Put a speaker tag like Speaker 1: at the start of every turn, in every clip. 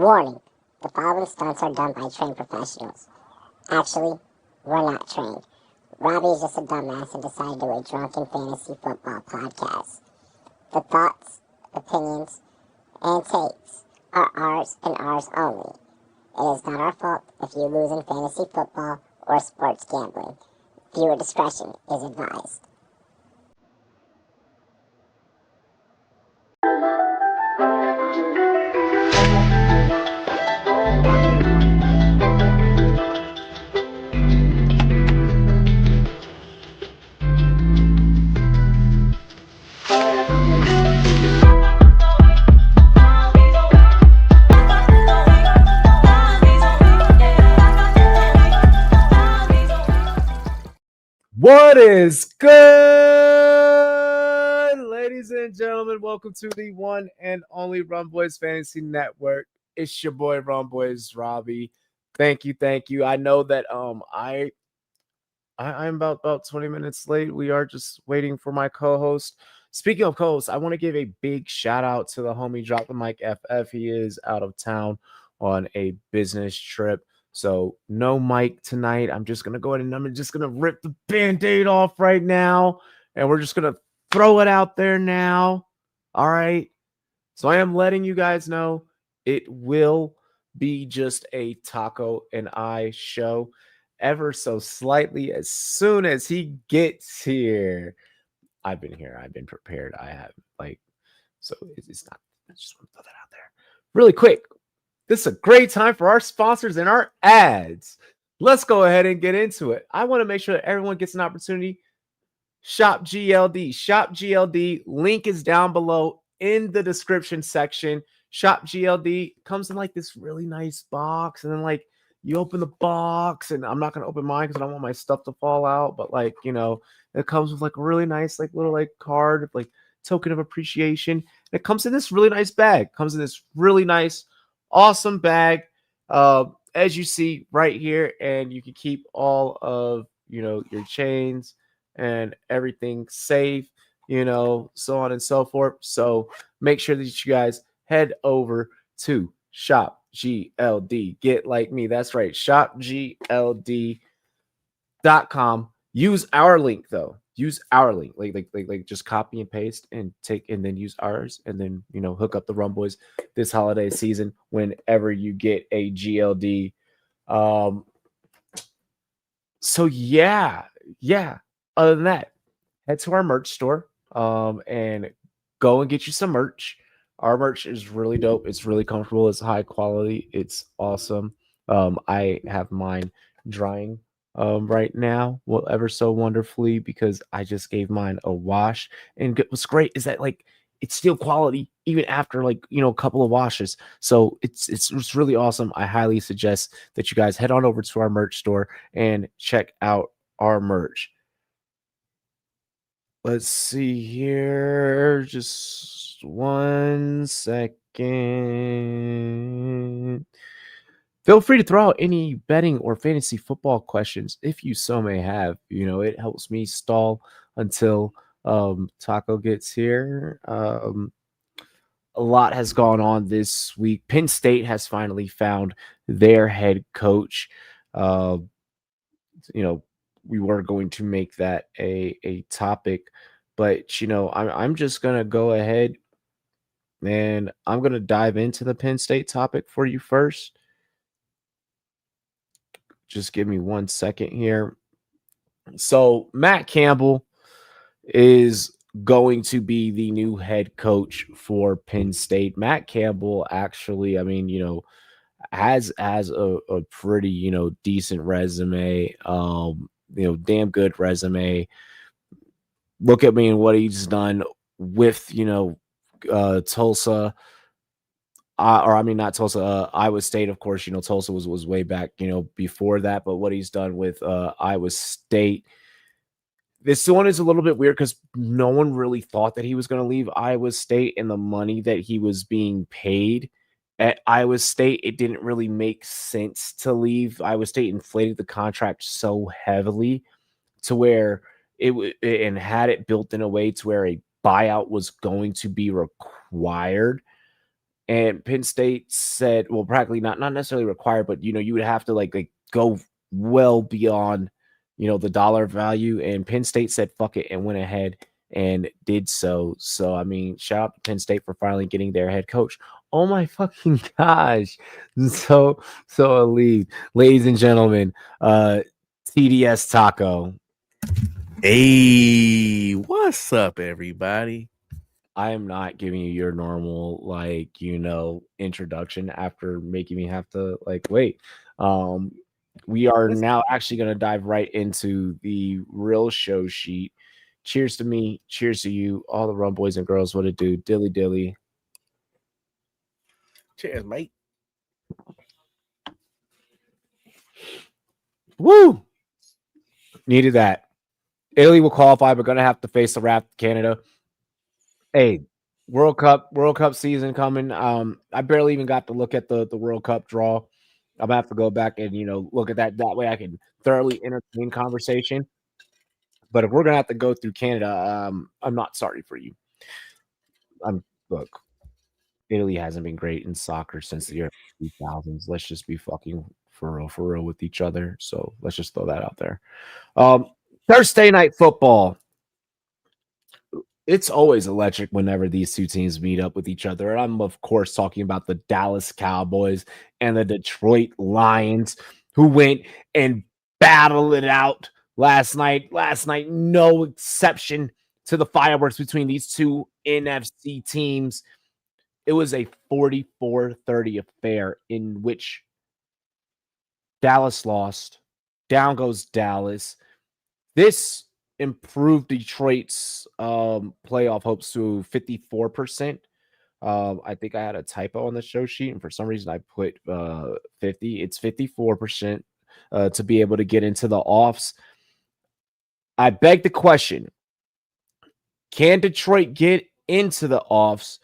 Speaker 1: Warning, the following stunts are done by trained professionals. Actually, we're not trained. Robbie is just a dumbass and decided to do a drunken fantasy football podcast. The thoughts, opinions, and takes are ours and ours only. It is not our fault if you lose in fantasy football or sports gambling. Viewer discretion is advised.
Speaker 2: What is good, ladies and gentlemen? Welcome to the one and only Rumboyz Fantasy Network. It's your boy Rumboyz Robbie. Thank you. I know that I'm about 20 minutes late. We are just waiting for my co-host. Speaking of co-hosts, I want to give a big shout out to the homie Drop the Mic FF. He is out of town on a business trip. So no Mike tonight. I'm just going to go ahead and I'm just going to rip the Band-Aid off right now. And we're just going to throw it out there now. All right. So I am letting you guys know it will be just a Taco and I show ever so slightly as soon as he gets here. I've been here. I've been prepared. I have so it's not. I just want to throw that out there really quick. This is a great time for our sponsors and our ads. Let's go ahead and get into it. I want to make sure that everyone gets an opportunity. Shop GLD. Shop GLD. Link is down below in the description section. Shop GLD comes in like this really nice box. And then you open the box, and I'm not going to open mine because I don't want my stuff to fall out. But it comes with a really nice little card, token of appreciation. It comes in this really nice bag. Comes in this really nice, awesome bag, as you see right here, and you can keep all of your chains and everything safe, so on and so forth. So make sure that you guys head over to Shop GLD. Get like me. That's right. ShopGLD.com. Use our link though. Use our link. Like just copy and paste and then use ours, and then hook up the Rumboyz this holiday season whenever you get a GLD. So yeah. Other than that, head to our merch store and go and get you some merch. Our merch is really dope. It's really comfortable. It's high quality. It's awesome. I have mine drying right now, well, ever so wonderfully, because I just gave mine a wash. And what's great is that it's still quality even after a couple of washes. So it's really awesome. I highly suggest that you guys head on over to our merch store and check out our merch. Let's see here. Just 1 second. Feel free to throw out any betting or fantasy football questions if you so may have. It helps me stall until Taco gets here. A lot has gone on this week. Penn State has finally found their head coach. We were going to make that a topic, but I'm just gonna go ahead and I'm gonna dive into the Penn State topic for you first. Just give me 1 second here. So Matt Campbell is going to be the new head coach for Penn State. Matt Campbell actually, has a pretty decent resume. Damn good resume. Look at me and what he's done with Tulsa, not Tulsa, Iowa State. Of course, Tulsa was way back before that, but what he's done with Iowa State. This one is a little bit weird because no one really thought that he was going to leave Iowa State, and the money that he was being paid at Iowa State, it didn't really make sense to leave. Iowa State inflated the contract so heavily to where and had it built in a way to where a buyout was going to be required. And Penn State said, well, practically not necessarily required, but you would have to like go well beyond the dollar value. And Penn State said fuck it and went ahead and did so. So I mean, shout out to Penn State for finally getting their head coach. Oh my fucking gosh. So elite. Ladies and gentlemen, TDS Taco.
Speaker 3: Hey, what's up, everybody?
Speaker 2: I am not giving you your normal introduction after making me have to wait. We are now actually going to dive right into the real show sheet. Cheers to me, cheers to you, all the rum boys and girls. What it do? Dilly dilly.
Speaker 3: Cheers, mate.
Speaker 2: Woo! Needed that. Italy will qualify, but gonna have to face the wrath of Canada. Hey, World Cup season coming. I barely even got to look at the World Cup draw. I'm gonna have to go back and look at that. That way I can thoroughly entertain conversation. But if we're gonna have to go through Canada, I'm not sorry for you. Look, Italy hasn't been great in soccer since the year 2000s. Let's just be fucking for real with each other. So let's just throw that out there. Thursday night football. It's always electric whenever these two teams meet up with each other. And I'm, of course, talking about the Dallas Cowboys and the Detroit Lions, who went and battled it out last night. Last night, no exception to the fireworks between these two NFC teams. It was a 44-30 affair in which Dallas lost. Down goes Dallas. This improved Detroit's playoff hopes to 54%. I think I had a typo on the show sheet, and for some reason I put 50. It's 54% to be able to get into the offs. I beg the question: can Detroit get into the offs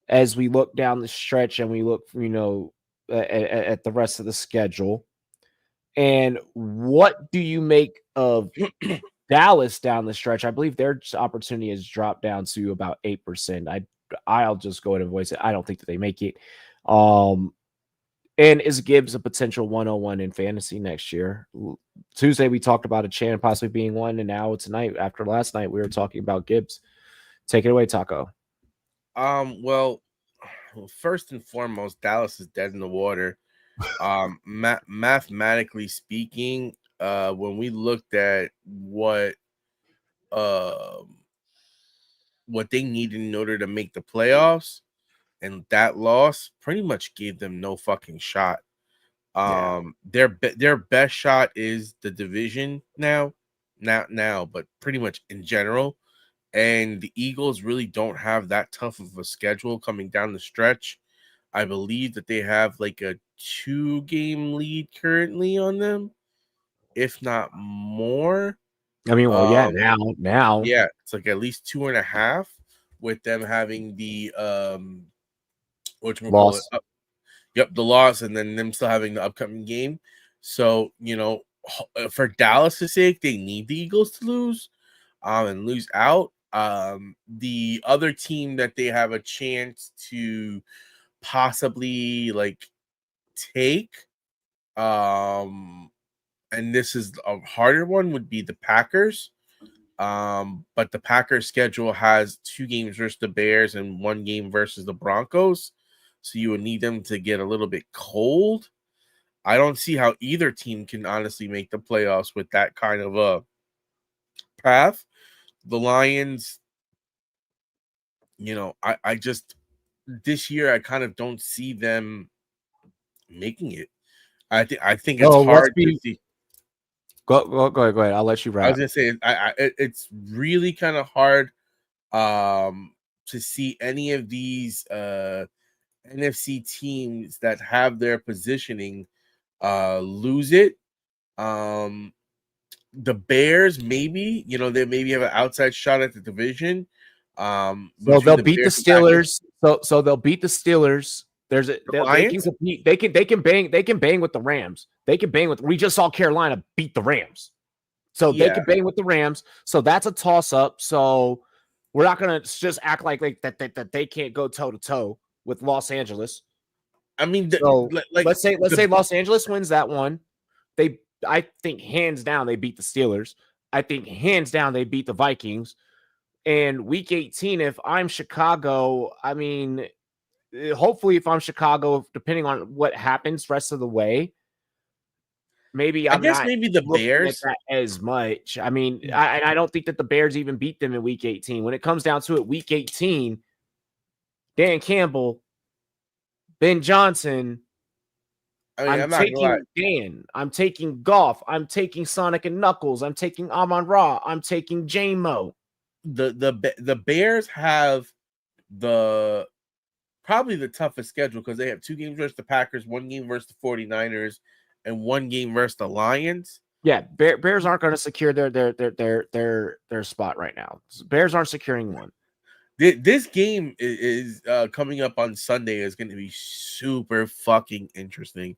Speaker 2: as we look down the stretch and we look, at the rest of the schedule? And what do you make of Dallas down the stretch? I believe their opportunity has dropped down to about 8%. I'll just go ahead and voice it. I don't think that they make it. And is Gibbs a potential 101 in fantasy next year? Tuesday we talked about a Chan possibly being one, and now tonight, after last night, we were talking about Gibbs. Take it away, Taco.
Speaker 3: Well, first and foremost, Dallas is dead in the water. Mathematically speaking, when we looked at what they needed in order to make the playoffs, and that loss pretty much gave them no fucking shot. Their best shot is the division now, but pretty much in general. And the Eagles really don't have that tough of a schedule coming down the stretch. I believe that they have like a 2-game lead currently on them, if not more.
Speaker 2: I mean, well, now.
Speaker 3: Yeah, it's like at least 2.5 with them having the
Speaker 2: loss.
Speaker 3: The loss, and then them still having the upcoming game. So, for Dallas' sake, they need the Eagles to lose and lose out. The other team that they have a chance to possibly take, and this is a harder one, would be the Packers. But the Packers schedule has 2 games versus the Bears and 1 game versus the Broncos. So you would need them to get a little bit cold. I don't see how either team can honestly make the playoffs with that kind of a path. The Lions, I just this year I kind of don't see them making it. I think it's hard to see.
Speaker 2: Go ahead. I'll let you wrap.
Speaker 3: I was gonna say it's really kind of hard to see any of these NFC teams that have their positioning lose it. The Bears, maybe, they maybe have an outside shot at the division.
Speaker 2: So they'll beat the Steelers. So they'll beat the Steelers. They can compete. They can bang with the Rams. We just saw Carolina beat the Rams. So they can bang with the Rams. So that's a toss up. So we're not gonna just act like that they can't go toe to toe. with Los Angeles.
Speaker 3: I mean,
Speaker 2: So
Speaker 3: like
Speaker 2: let's say Los Angeles wins that one. I think hands down they beat the Steelers. I think hands down they beat the Vikings. And week 18, if I'm Chicago, I mean, hopefully if I'm Chicago, depending on what happens rest of the way, maybe
Speaker 3: I
Speaker 2: I'm
Speaker 3: guess
Speaker 2: not
Speaker 3: maybe the
Speaker 2: looking at
Speaker 3: Bears.
Speaker 2: that as much. I mean, I don't think that the Bears even beat them in week 18. When it comes down to it, week 18, Dan Campbell, Ben Johnson,
Speaker 3: I mean,
Speaker 2: I'm
Speaker 3: I'm not gonna lie.
Speaker 2: taking Dan. I'm taking Goff. I'm taking Sonic and Knuckles. I'm taking Amon Ra. I'm taking J-Mo.
Speaker 3: The Bears have probably the toughest schedule because they have 2 games versus the Packers, 1 game versus the 49ers, and 1 game versus the Lions.
Speaker 2: Yeah, Bears aren't going to secure their spot right now. Bears aren't securing one.
Speaker 3: This game is coming up on Sunday is going to be super fucking interesting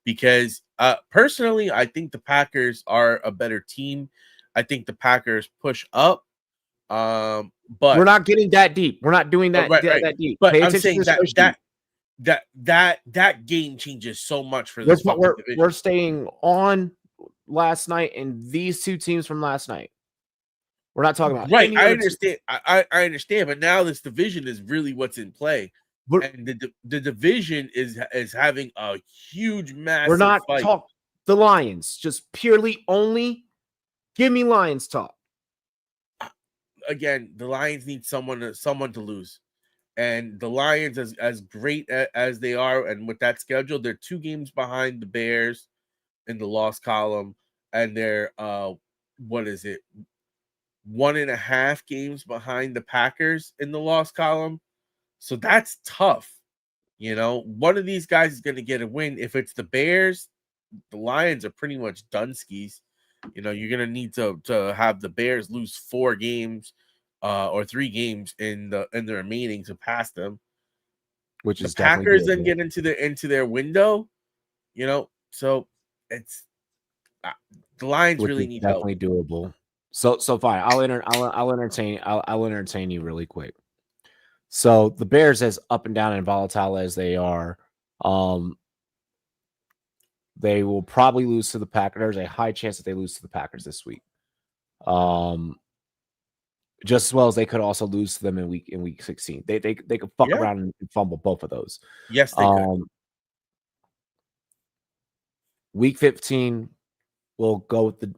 Speaker 3: because personally, I think the Packers are a better team. I think the Packers push up. But
Speaker 2: we're not getting that deep. We're not doing that,
Speaker 3: right.
Speaker 2: that deep.
Speaker 3: But
Speaker 2: Pay
Speaker 3: I'm
Speaker 2: attention
Speaker 3: saying
Speaker 2: to
Speaker 3: that game changes so much for this fucking division.
Speaker 2: We're staying on last night and these 2 teams from last night. We're not talking about
Speaker 3: right. I understand. I understand, but now this division is really what's in play. And the division is having a huge, massive.
Speaker 2: We're not
Speaker 3: fight.
Speaker 2: talking the Lions. Just purely only give me Lions talk.
Speaker 3: Again, the Lions need someone to lose, and the Lions, as great as they are, and with that schedule, they're 2 games behind the Bears in the loss column, and they're 1.5 games behind the Packers in the loss column. So that's tough. You know, one of these guys is going to get a win. If it's the Bears, the Lions are pretty much done skis. You know, you're going to need to have the Bears lose 4 games or 3 games in the remaining to pass them.
Speaker 2: Which is
Speaker 3: the Packers
Speaker 2: doable.
Speaker 3: Then get into their window, you know. So it's the Lions really need
Speaker 2: definitely
Speaker 3: help.
Speaker 2: Doable. So fine. I'll entertain you really quick. So the Bears, as up and down and volatile as they are, they will probably lose to the Packers. There's a high chance that they lose to the Packers this week. Just as well as they could also lose to them in week 16. They could fuck around and fumble both of those.
Speaker 3: Yes, they could.
Speaker 2: Week 15, we'll go with the,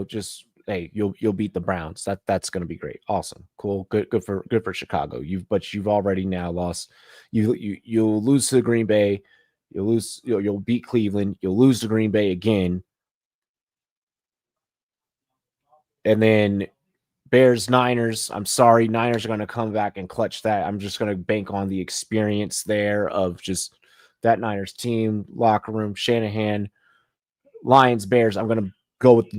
Speaker 2: just hey, you'll beat the Browns. That's going to be great. Awesome. Cool. Good for Chicago. You've already now lost. You'll lose to Green Bay. You'll beat Cleveland. You'll lose to Green Bay again. And then Bears, Niners. I'm sorry. Niners are going to come back and clutch that. I'm just going to bank on the experience there of just that Niners team, locker room, Shanahan, Lions, Bears. I'm going to go with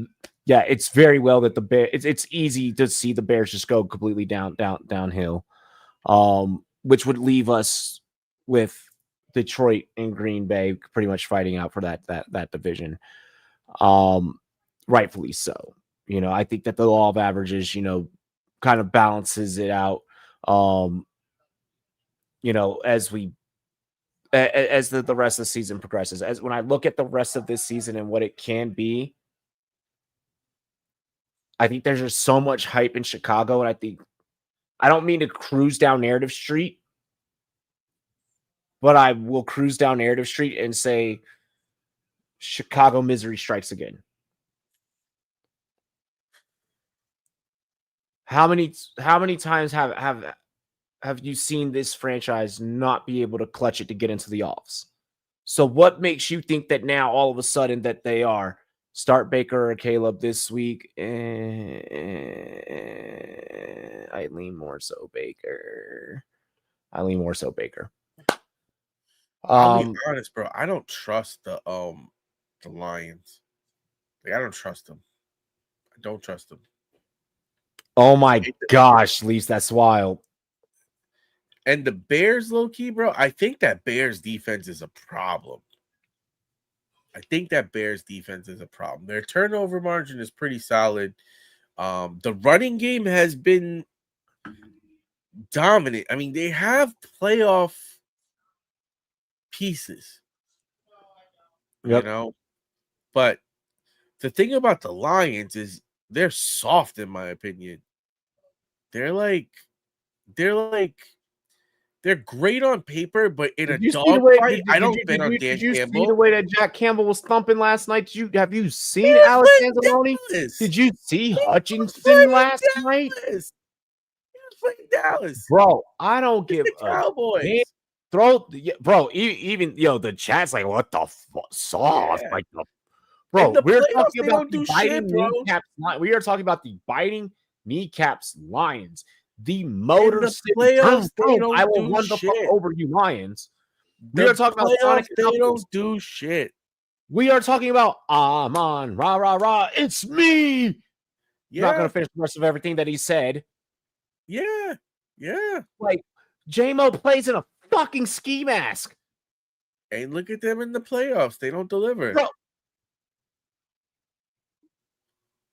Speaker 2: it's very well that the Bears. It's easy to see the Bears just go completely downhill, which would leave us with Detroit and Green Bay pretty much fighting out for that division. Rightfully so. I think that the law of averages, kind of balances it out. As the rest of the season progresses. As when I look at the rest of this season and what it can be, I think there's just so much hype in Chicago, and I don't mean to cruise down Narrative Street, but I will cruise down Narrative Street and say Chicago misery strikes again. How many times have you seen this franchise not be able to clutch it to get into the offs? So what makes you think that now all of a sudden that they are start Baker or Caleb this week? I lean more so Baker.
Speaker 3: I'll be honest, bro. I don't trust the Lions. Like, I don't trust them. I don't trust them.
Speaker 2: Oh my gosh, Leafs, that's wild.
Speaker 3: And the Bears, low key, bro. I think that Bears defense is a problem. Their turnover margin is pretty solid. The running game has been dominant. I mean, they have playoff pieces.
Speaker 2: Yep.
Speaker 3: You know, but the thing about the Lions is they're soft, in my opinion. They're great on paper, but in a
Speaker 2: Did you see the way?
Speaker 3: dogfight, I don't bet on Dan
Speaker 2: Did you see the
Speaker 3: Campbell.
Speaker 2: way that Jack Campbell was thumping last night? Have you seen
Speaker 3: He was
Speaker 2: Alex
Speaker 3: playing
Speaker 2: Anzalone?
Speaker 3: Dallas.
Speaker 2: Did you see
Speaker 3: He was
Speaker 2: Hutchinson
Speaker 3: playing
Speaker 2: last night?
Speaker 3: Dallas. He was playing Dallas.
Speaker 2: Bro, I don't give
Speaker 3: The
Speaker 2: a damn.
Speaker 3: Cowboys.
Speaker 2: Bro, even the chat's like, what the fuck? Soft.
Speaker 3: Yeah.
Speaker 2: Like,
Speaker 3: In
Speaker 2: bro,
Speaker 3: the
Speaker 2: we're
Speaker 3: playoffs,
Speaker 2: talking
Speaker 3: they
Speaker 2: about
Speaker 3: don't
Speaker 2: the
Speaker 3: do
Speaker 2: biting
Speaker 3: shit, bro.
Speaker 2: kneecaps. We are talking about the biting kneecaps Lions. The
Speaker 3: In
Speaker 2: motor
Speaker 3: the
Speaker 2: city.
Speaker 3: playoffs, they
Speaker 2: I
Speaker 3: don't
Speaker 2: will
Speaker 3: do
Speaker 2: run the fuck
Speaker 3: shit.
Speaker 2: over you Lions. We
Speaker 3: The
Speaker 2: are talking about
Speaker 3: playoffs,
Speaker 2: Sonic
Speaker 3: they
Speaker 2: and
Speaker 3: don't
Speaker 2: Knuckles.
Speaker 3: do shit.
Speaker 2: We are talking about Amon, rah, rah, rah. It's me.
Speaker 3: Yeah.
Speaker 2: Not going to finish the rest of everything that he said.
Speaker 3: Yeah. Yeah.
Speaker 2: Like, J-Mo plays in a fucking ski mask.
Speaker 3: And look at them in the playoffs. They don't deliver.
Speaker 2: Bro.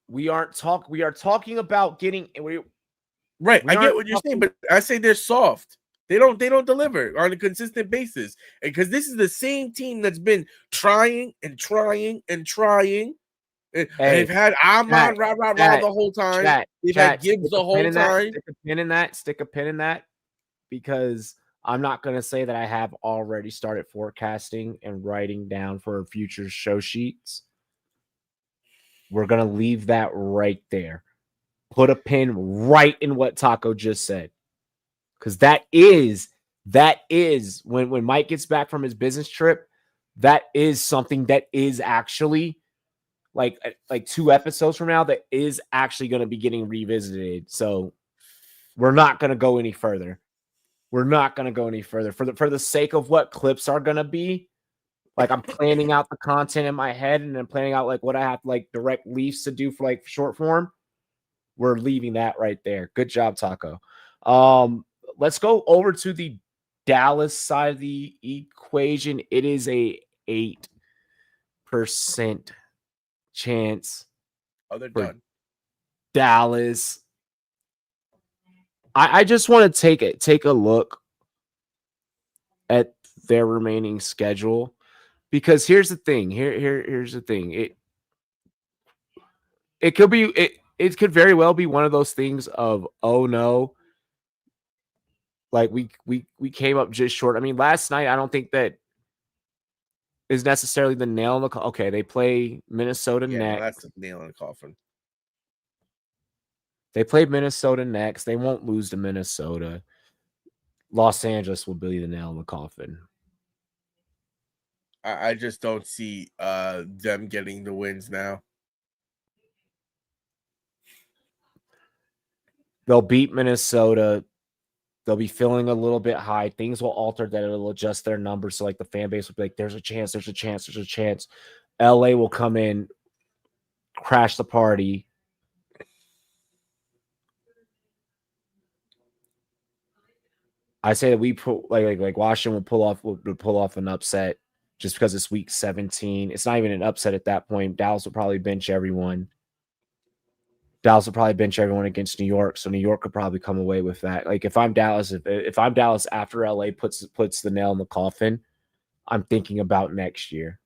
Speaker 2: We are talking about getting
Speaker 3: right. I get what you're saying, but I say they're soft. They don't deliver on a consistent basis. Because this is the same team that's been trying and trying and trying. And they've had Amon rah rah rah the whole time. They've had Gibbs the whole time.
Speaker 2: Stick a pin in that, because I'm not going to say that I have already started forecasting and writing down for future show sheets. We're going to leave that right there. Put a pin right in what Taco just said. Because that is when Mike gets back from his business trip, that is something that is actually like 2 episodes from now that is actually going to be getting revisited. So we're not going to go any further. For the sake of what clips are going to be. Like, I'm planning out the content in my head, and I'm planning out like what I have like direct leafs to do for like short form. We're leaving that right there. Good job, Taco. Let's go over to the Dallas side of the equation. It is a 8% chance.
Speaker 3: Oh, they're done.
Speaker 2: Dallas. I just want to take a look at their remaining schedule, because here's the thing. Here's the thing. It could be it could very well be one of those things of, oh no, like we came up just short. I mean, last night I don't think that is necessarily the nail in the coffin. Okay, they play Minnesota next.
Speaker 3: No, that's the nail in the coffin.
Speaker 2: They played Minnesota next. They won't lose to Minnesota. Los Angeles will be the nail in the coffin.
Speaker 3: I just don't see them getting the wins now.
Speaker 2: They'll beat Minnesota. They'll be feeling a little bit high. Things will alter that. It'll adjust their numbers. So like the fan base will be like, there's a chance. LA will come in, crash the party. I say that we put like Washington will pull off an upset just because it's week 17. It's not even an upset at that point. Dallas will probably bench everyone. Against New York, so New York could probably come away with that. Like if I'm Dallas after LA puts the nail in the coffin, I'm thinking about next year.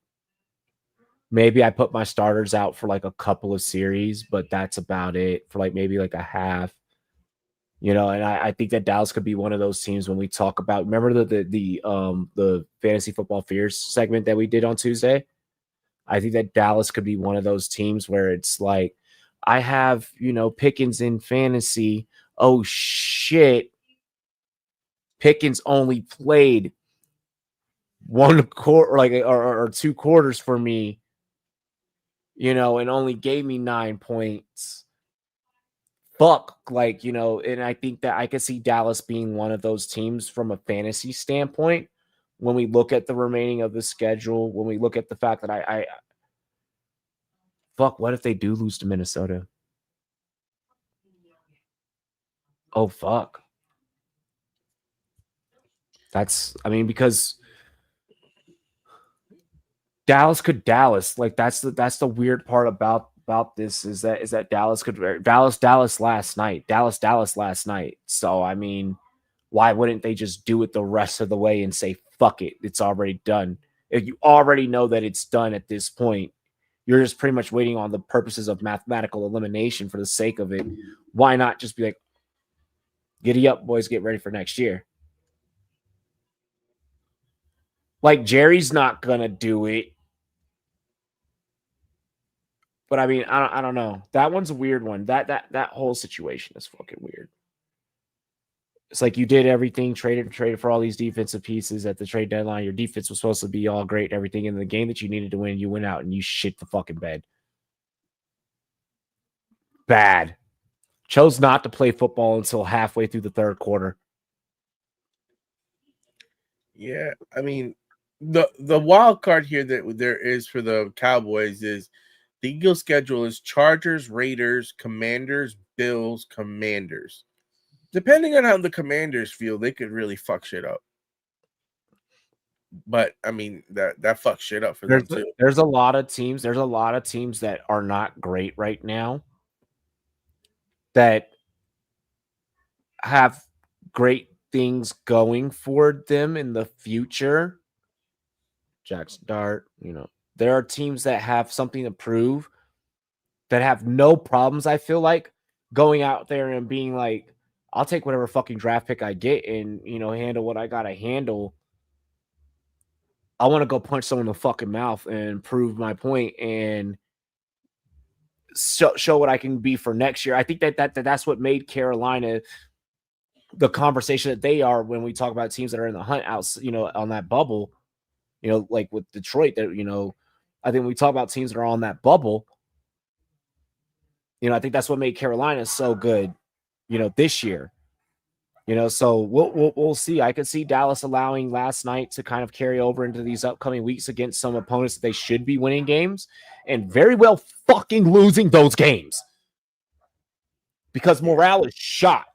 Speaker 2: Maybe I put my starters out for like a couple of series, but that's about it, for like maybe like a half. And I think that Dallas could be one of those teams when we talk about, remember the Fantasy Football Fears segment that we did on Tuesday? I think that Dallas could be one of those teams where it's like, I have, Pickens in fantasy. Oh shit. Pickens only played 1 quarter, or 2 quarters for me, and only gave me 9 points. Fuck, and I think that I could see Dallas being one of those teams from a fantasy standpoint when we look at the remaining of the schedule, when we look at the fact that fuck, what if they do lose to Minnesota? Oh, fuck. Because Dallas, like that's the weird part about this is that Dallas last night. So, I mean, why wouldn't they just do it the rest of the way and say, fuck it, it's already done? If you already know that it's done at this point, you're just pretty much waiting on the purposes of mathematical elimination for the sake of it. Why not just be like, giddy up, boys, get ready for next year? Like, Jerry's not going to do it. But I mean, I don't know. That one's a weird one. That whole situation is fucking weird. It's like you did everything, traded for all these defensive pieces at the trade deadline. Your defense was supposed to be all great, everything. In the game that you needed to win, you went out and you shit the fucking bed. Bad. Chose not to play football until halfway through the third quarter.
Speaker 3: Yeah, I mean, the wild card here that there is for the Cowboys is the Eagles' schedule is Chargers, Raiders, Commanders, Bills, Commanders. Depending on how the Commanders feel, they could really fuck shit up. But I mean, that fucks shit up for them too.
Speaker 2: There's a lot of teams. There's a lot of teams that are not great right now that have great things going for them in the future. Jackson Dart, there are teams that have something to prove, that have no problems, I feel like, going out there and being like, I'll take whatever fucking draft pick I get and, handle what I got to handle. I want to go punch someone in the fucking mouth and prove my point and show what I can be for next year. I think that's what made Carolina the conversation that they are when we talk about teams that are in the hunt out, on that bubble, like with Detroit, that, I think when we talk about teams that are on that bubble, I think that's what made Carolina so good, this year. So we'll see. I could see Dallas allowing last night to kind of carry over into these upcoming weeks against some opponents that they should be winning games and very well fucking losing those games because morale is shot.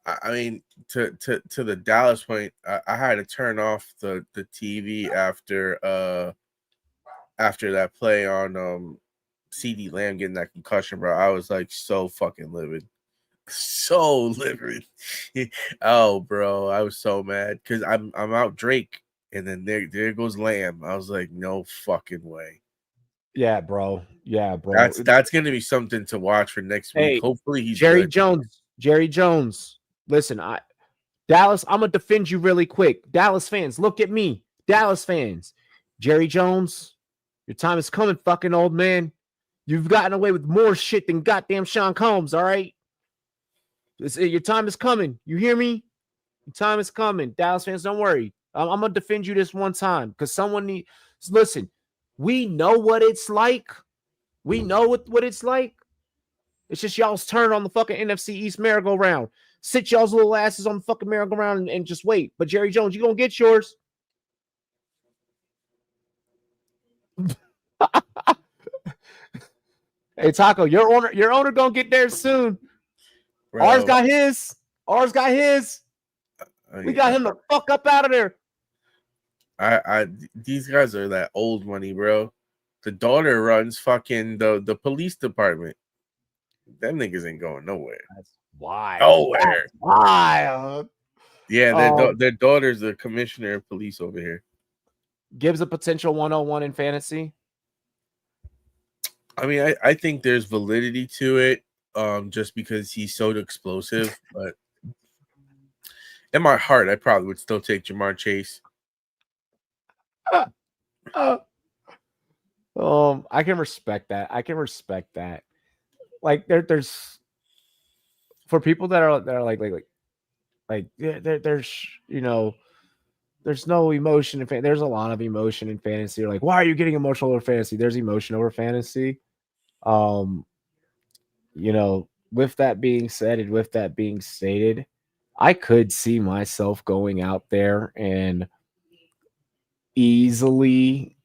Speaker 3: I mean, to the Dallas point, I had to turn off the TV after that play on CeeDee Lamb getting that concussion, bro. I was like so fucking livid. So livid. Oh, bro, I was so mad because I'm out Drake, and then there goes Lamb. I was like, no fucking way.
Speaker 2: Yeah, bro.
Speaker 3: That's gonna be something to watch for next week. Hopefully he's
Speaker 2: Jerry
Speaker 3: good.
Speaker 2: Jerry Jones. Listen, Dallas, I'm gonna defend you really quick. Dallas fans, look at me. Dallas fans, Jerry Jones, your time is coming, fucking old man. You've gotten away with more shit than goddamn Sean Combs, all right? Your time is coming. You hear me? Your time is coming. Dallas fans, don't worry. I'm going to defend you this one time because someone needs... Listen, we know what it's like. We know what it's like. It's just y'all's turn on the fucking NFC East merry-go-round. Sit y'all's little asses on the fucking merry-go-round and just wait. But Jerry Jones, you going to get yours. Hey, Taco, your owner going to get there soon. Bro. Ours got his. We got him the fuck up out of there.
Speaker 3: These guys are that old money, bro. The daughter runs fucking the police department. Them niggas ain't going nowhere.
Speaker 2: That's wild.
Speaker 3: Nowhere.
Speaker 2: That's wild.
Speaker 3: Yeah, their daughter's the commissioner of police over here.
Speaker 2: Gibbs a potential 101 in fantasy.
Speaker 3: I mean, I think there's validity to it, just because he's so explosive. But in my heart, I probably would still take Jamar Chase.
Speaker 2: I can respect that. Like there's for people that are there's there's no emotion in fantasy. There's a lot of emotion in fantasy. You're like, why are you getting emotional over fantasy? There's emotion over fantasy. With that being said and with that being stated, I could see myself going out there and easily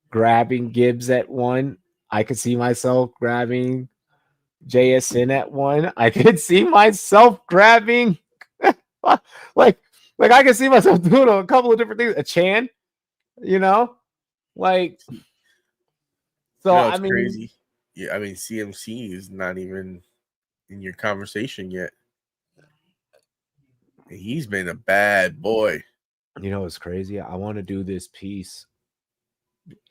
Speaker 2: grabbing Gibbs at 1. I could see myself grabbing JSN at 1. I could see myself grabbing like I can see myself doing a couple of different things. A Chan, like so. I mean,
Speaker 3: crazy. Yeah, I mean, CMC is not even in your conversation yet. He's been a bad boy.
Speaker 2: You know, it's crazy. I want to do this piece.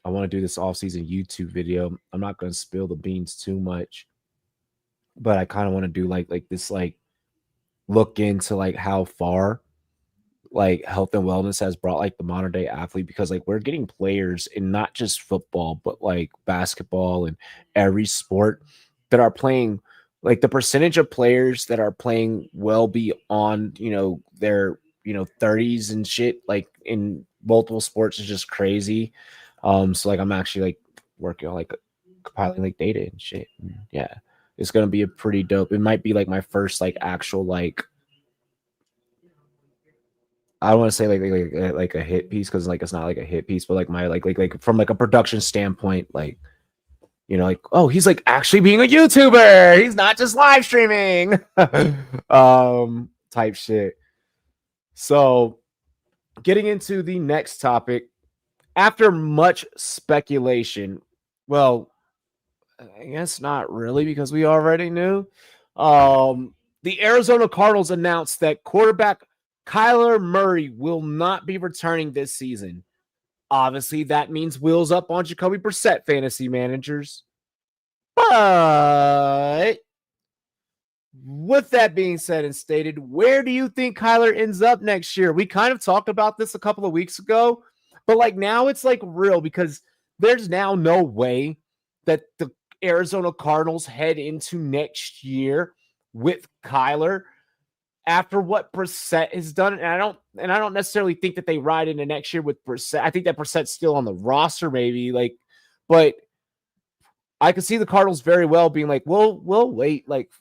Speaker 2: I want to do this off-season YouTube video. I'm not going to spill the beans too much, but I kind of want to do like this, like look into like how far like health and wellness has brought like the modern day athlete, because like we're getting players in not just football but like basketball and every sport that are playing, like the percentage of players that are playing well beyond, you know, their, you know, 30s and shit, like in multiple sports is just crazy. So like I'm actually like working on like compiling like data and shit. And yeah, it's gonna be a pretty dope. It might be like my first like actual like, I don't want to say like a hit piece, because like it's not like a hit piece, but like my like from like a production standpoint, like, you know, like, oh, he's like actually being a YouTuber. He's not just live streaming. Type shit. So getting into the next topic, after much speculation, well, I guess not really, because we already knew. The Arizona Cardinals announced that quarterback Kyler Murray will not be returning this season. Obviously, that means wheels up on Jacoby Brissett fantasy managers. But with that being said and stated, where do you think Kyler ends up next year? We kind of talked about this a couple of weeks ago, but like now it's like real, because there's now no way that the Arizona Cardinals head into next year with Kyler after what Brissett has done. And I don't necessarily think that they ride into next year with Brissett. I think that Brissett's still on the roster, maybe, like, but I could see the Cardinals very well being like, we'll wait, like,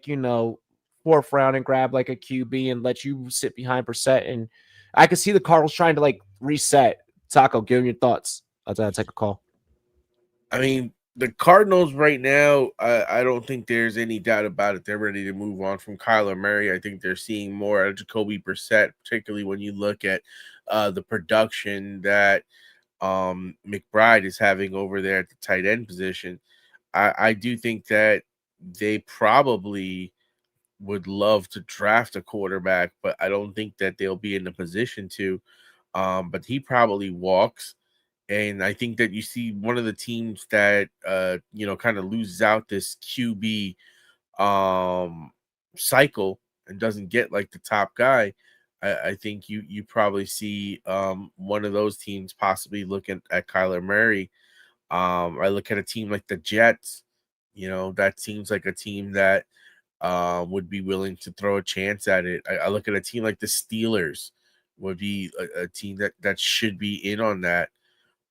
Speaker 2: you know, fourth round and grab like a QB and let you sit behind Brissett. And I could see the Cardinals trying to like reset. Taco, give me your thoughts. I'll take a call.
Speaker 3: I mean, the Cardinals right now, I don't think there's any doubt about it. They're ready to move on from Kyler Murray. I think they're seeing more out of Jacoby Brissett, particularly when you look at the production that McBride is having over there at the tight end position. I do think that they probably would love to draft a quarterback, but I don't think that they'll be in the position to. But he probably walks. And I think that you see one of the teams that you know, kind of loses out this QB cycle and doesn't get like the top guy. I think you probably see one of those teams possibly looking at Kyler Murray. I look at a team like the Jets. You know, that seems like a team that would be willing to throw a chance at it. I look at a team like the Steelers would be a team that should be in on that.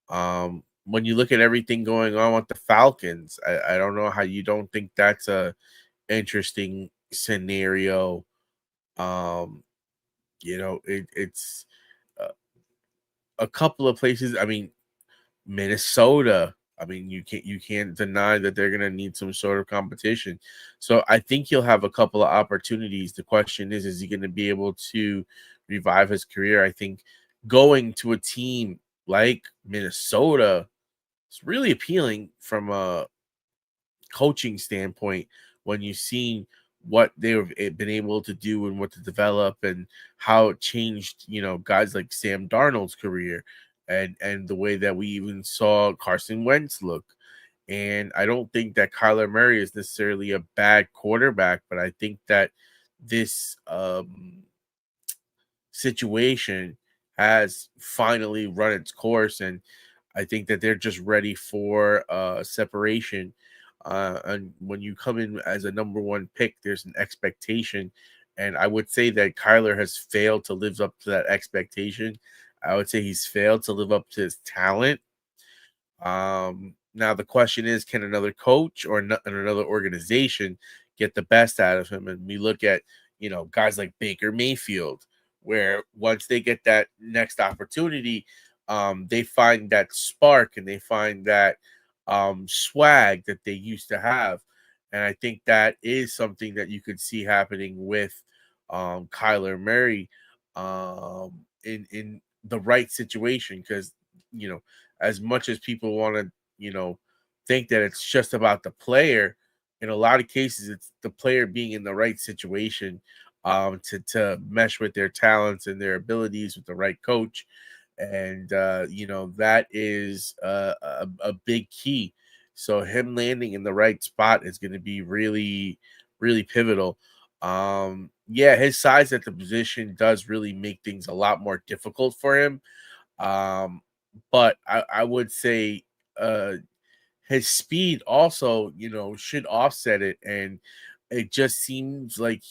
Speaker 3: When you look at everything going on with the Falcons, I don't know how you don't think that's a interesting scenario. You know, it's uh, a couple of places. I mean, Minnesota. I mean, you can't deny that they're gonna need some sort of competition. So I think he'll have a couple of opportunities. The question is he gonna be able to revive his career? I think going to a team like Minnesota is really appealing from a coaching standpoint when you've seen what they've been able to do and what to develop and how it changed, you know, guys like Sam Darnold's career and the way that we even saw Carson Wentz look. And I don't think that Kyler Murray is necessarily a bad quarterback, but I think that this situation has finally run its course, and I think that they're just ready for separation. And when you come in as a number one pick, there's an expectation, and I would say that Kyler has failed to live up to that expectation. I would say he's failed to live up to his talent. Now the question is, can another coach or another organization get the best out of him? And we look at, you know, guys like Baker Mayfield, where once they get that next opportunity, they find that spark and they find that swag that they used to have. And I think that is something that you could see happening with Kyler Murray in the right situation. Because, you know, as much as people want to, you know, think that it's just about the player, in a lot of cases, it's the player being in the right situation to mesh with their talents and their abilities with the right coach. And that is a big key. So him landing in the right spot is going to be really, really pivotal. Yeah, his size at the position does really make things a lot more difficult for him. But I would say his speed also, should offset it. And it just seems like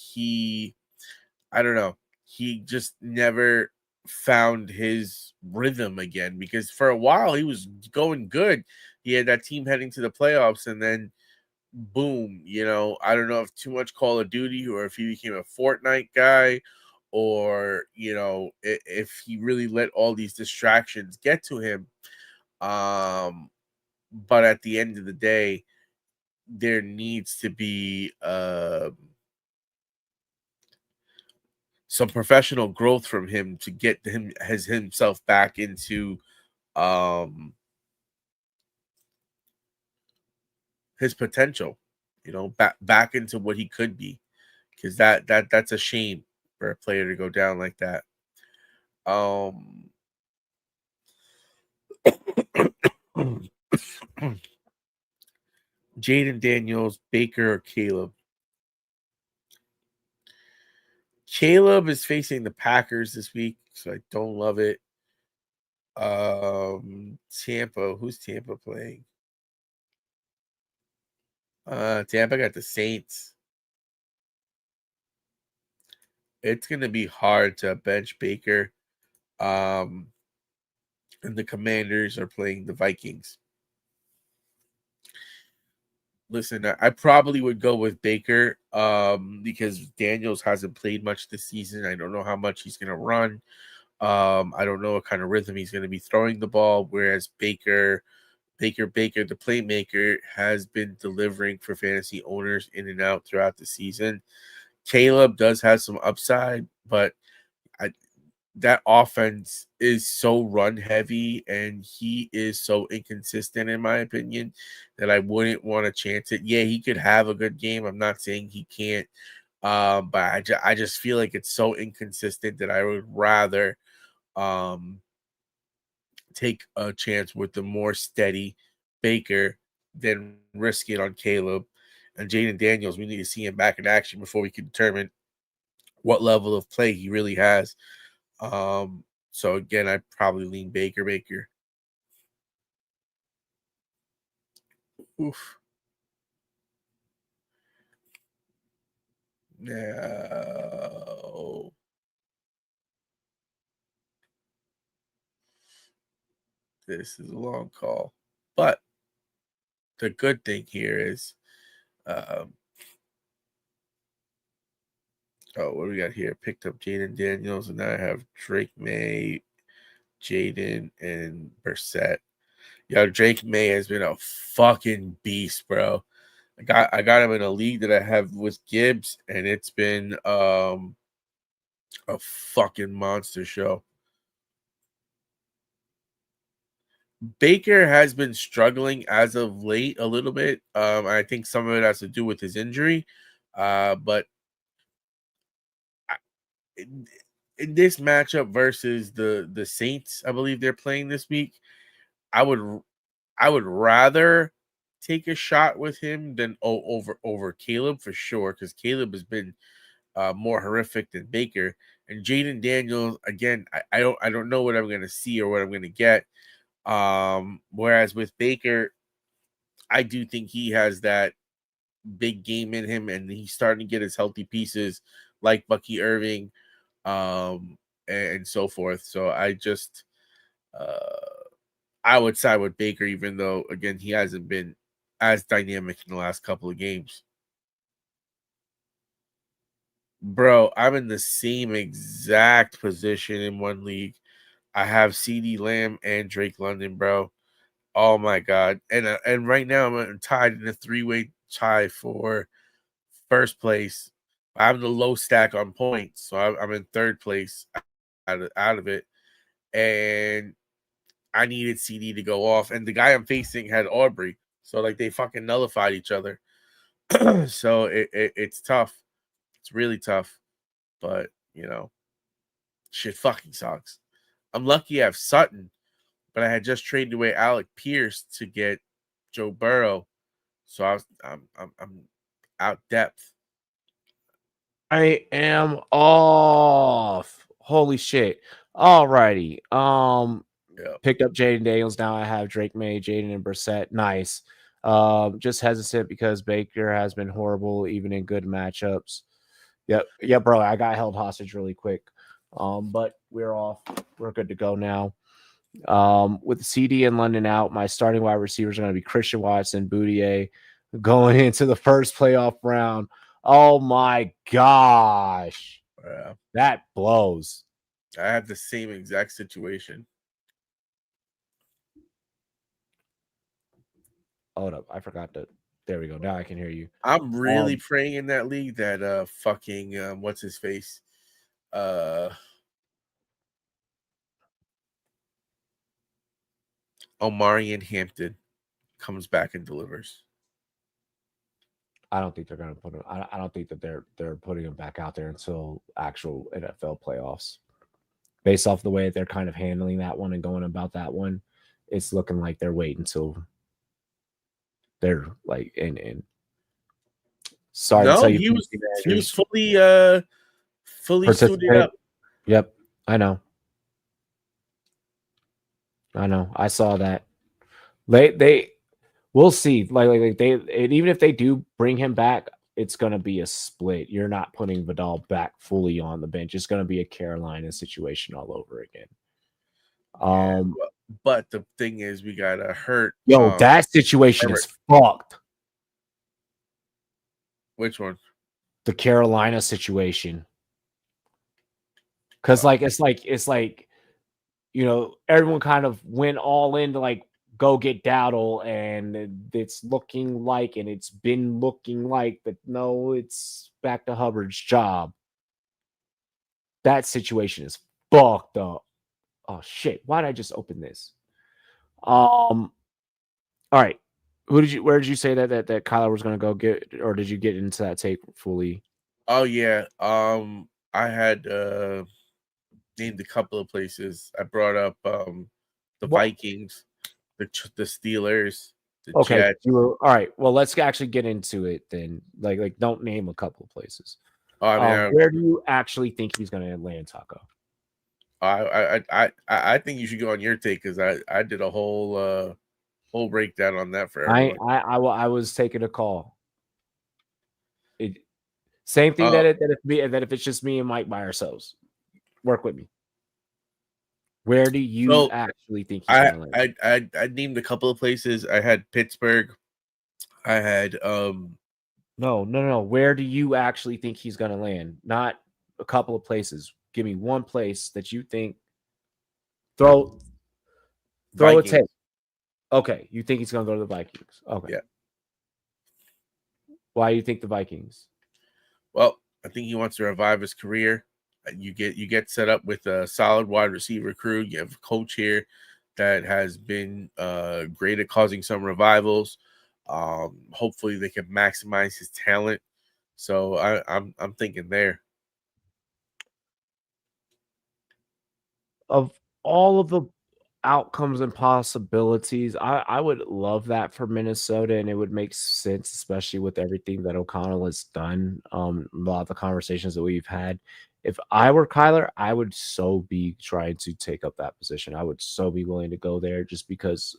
Speaker 3: I don't know, he just never found his rhythm again, because for a while he was going good. He had that team heading to the playoffs, and then boom, I don't know if too much Call of Duty, or if he became a Fortnite guy, or if he really let all these distractions get to him. But at the end of the day, there needs to be some professional growth from him to get himself back into um his potential, back into what he could be, because that's a shame for a player to go down like that. um Jaden Daniels, Baker, or Caleb? Caleb is facing the Packers this week, so I don't love it. Tampa, who's Tampa playing? Tampa got the Saints. It's gonna be hard to bench Baker. And the Commanders are playing the Vikings. Listen, I probably would go with Baker because Daniels hasn't played much this season. I don't know how much he's gonna run. I don't know what kind of rhythm he's gonna be throwing the ball. Whereas Baker, the playmaker, has been delivering for fantasy owners in and out throughout the season. Caleb does have some upside, but that offense is so run heavy, and he is so inconsistent, in my opinion, that I wouldn't want to chance it. Yeah, he could have a good game. I'm not saying he can't. But I just feel like it's so inconsistent that I would rather take a chance with the more steady Baker than risk it on Caleb. And Jaden Daniels, we need to see him back in action before we can determine what level of play he really has. So again, I'd probably lean Baker. Oof. No. This is a long call. But the good thing here is what do we got here? Picked up Jaden Daniels, and now I have Drake May, Jaden, and Brissett. Yo, Drake May has been a fucking beast, bro. I got him in a league that I have with Gibbs, and it's been a fucking monster show. Baker has been struggling as of late a little bit. I think some of it has to do with his injury. But in this matchup versus the Saints, I believe they're playing this week, I would rather take a shot with him than over Caleb for sure, because Caleb has been more horrific than Baker. And Jaden Daniels, again, I don't know what I'm gonna see or what I'm gonna get. Whereas with Baker, I do think he has that big game in him, and he's starting to get his healthy pieces like Bucky Irving, and so forth. So I would side with Baker, even though again he hasn't been as dynamic in the last couple of games. Bro, I'm in the same exact position in one league. I have CeeDee Lamb and Drake London, bro. Oh my god! And right now I'm tied in a 3-way tie for first place. I have the low stack on points, so I'm in third place out of it. And I needed CD to go off, and the guy I'm facing had Aubrey, so like they fucking nullified each other. So it's tough. It's really tough. but shit fucking sucks. I'm lucky I have Sutton, but I had just traded away Alec Pierce to get Joe Burrow, so I'm out depth.
Speaker 2: I am off. Holy shit. Alrighty.
Speaker 3: Yeah.
Speaker 2: Picked up Jaden Daniels. Now I have Drake May, Jaden, and Brissett. Nice. Just hesitant because Baker has been horrible even in good matchups. Yep. Yeah, bro. I got held hostage really quick. But we're off. We're good to go now. With CD and London out, my starting wide receivers are going to be Christian Watson, Boudier, going into the first playoff round. Oh my gosh.
Speaker 3: Yeah.
Speaker 2: That blows.
Speaker 3: I have the same exact situation.
Speaker 2: Hold up. I forgot to. There we go. Now I can hear you.
Speaker 3: I'm really praying in that league that fucking what's his face? Omarion Hampton comes back and delivers.
Speaker 2: I don't think they're going to put him. I don't think that they're putting him back out there until actual NFL playoffs. Based off the way that they're kind of handling that one and going about that one, it's looking like they're waiting until they're like in. Sorry to tell you,
Speaker 3: he was fully suited up.
Speaker 2: Yep, I know. I saw that. They we'll see. Like they, and even if they do bring him back, it's gonna be a split. You're not putting Vidal back fully on the bench. It's gonna be a Carolina situation all over again.
Speaker 3: But the thing is, we gotta hurt.
Speaker 2: That situation is fucked.
Speaker 3: Which one?
Speaker 2: The Carolina situation. Because it's like everyone kind of went all in to like go get Dowdle, and it's looking like, and it's been looking like that. No, it's back to Hubbard's job. That situation is fucked up. Oh shit! Why did I just open this? All right. Where did you say that Kyler was going to go get, or did you get into that take fully?
Speaker 3: Oh yeah. I had named a couple of places. I brought up the Vikings, the Steelers, the Jets.
Speaker 2: All right. Well, let's actually get into it then. Like don't name a couple of places. Where do you actually think he's going to land, Taco?
Speaker 3: I think you should go on your take because I did a whole breakdown on that for everyone.
Speaker 2: I was taking a call. Same thing that if it's just me and Mike by ourselves. Work with me. Where do you actually think he's going to land?
Speaker 3: I named a couple of places. I had Pittsburgh. I had
Speaker 2: No. Where do you actually think he's going to land? Not a couple of places. Give me one place that you think. Throw a take. Okay, you think he's going to go to the Vikings? Okay.
Speaker 3: Yeah.
Speaker 2: Why do you think the Vikings?
Speaker 3: Well, I think he wants to revive his career. You get set up with a solid wide receiver crew. You have a coach here that has been great at causing some revivals. Hopefully, they can maximize his talent. So I'm thinking there.
Speaker 2: Of all of the outcomes and possibilities, I would love that for Minnesota, and it would make sense, especially with everything that O'Connell has done. A lot of the conversations that we've had. If I were Kyler, I would so be trying to take up that position. I would so be willing to go there just because,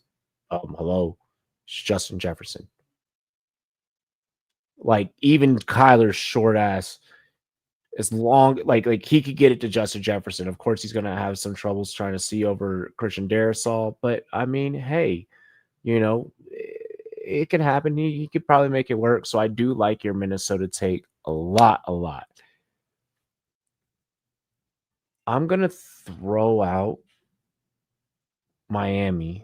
Speaker 2: hello, it's Justin Jefferson. Like even Kyler's short ass, as long like he could get it to Justin Jefferson. Of course, he's going to have some troubles trying to see over Christian Darrisaw, but I mean, hey, it can happen. He could probably make it work. So I do like your Minnesota take a lot. I'm going to throw out Miami.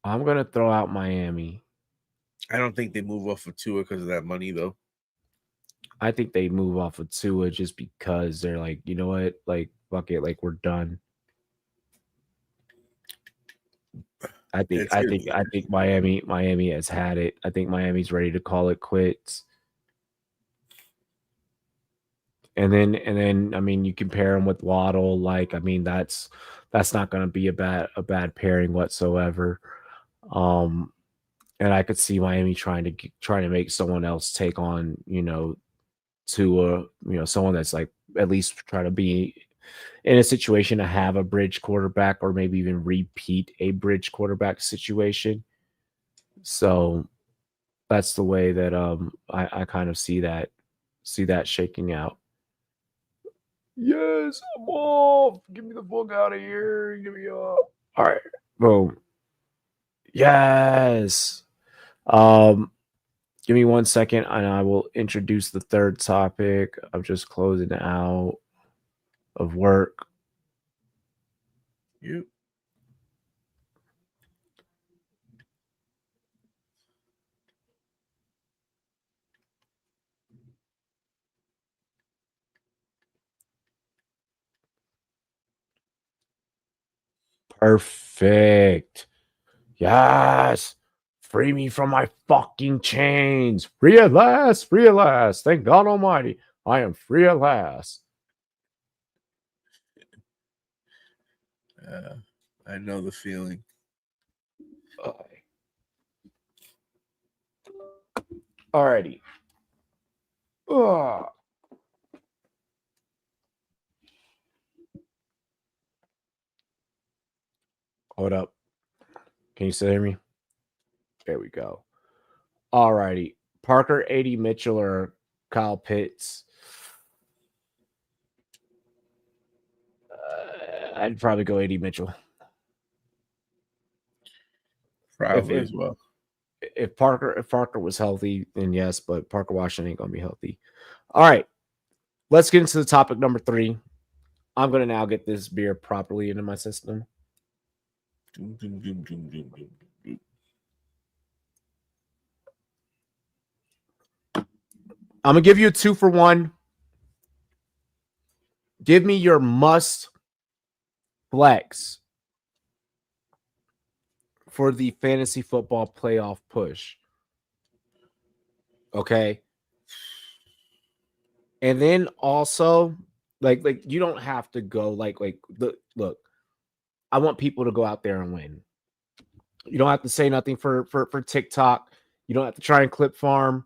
Speaker 2: I
Speaker 3: don't think they move off of Tua because of that money, though.
Speaker 2: I think they move off of Tua just because they're like, you know what? Like, fuck it. Like, we're done. I think Miami has had it. I think Miami's ready to call it quits. And then I mean, you compare him with Waddle. Like, I mean, that's not going to be a bad pairing whatsoever. And I could see Miami trying to make someone else take on, someone that's like at least try to be in a situation to have a bridge quarterback or maybe even repeat a bridge quarterback situation. So that's the way that I kind of see that shaking out. Yes, I'm off. Give me the fuck out of here. Give me up. All right. Boom. Yes. Give me 1 second and I will introduce the third topic. I'm just closing out of work.
Speaker 3: You.
Speaker 2: Perfect. Yes. Free me from my fucking chains. Free at last. Free at last. Thank God Almighty. I am free at last.
Speaker 3: I know the feeling.
Speaker 2: Alrighty. Ugh. Hold up. Can you still hear me? There we go. Alrighty. Parker, A.D. Mitchell, or Kyle Pitts? I'd probably go A.D. Mitchell.
Speaker 3: Probably as well.
Speaker 2: If Parker was healthy, then yes, but Parker Washington ain't gonna be healthy. All right. Let's get into the topic number 3. I'm gonna now get this beer properly into my system. I'm gonna give you a 2 for 1. Give me your must flex for the fantasy football playoff push. Okay. And then also, like you don't have to go like look. I want people to go out there and win. You don't have to say nothing for TikTok. You don't have to try and clip farm.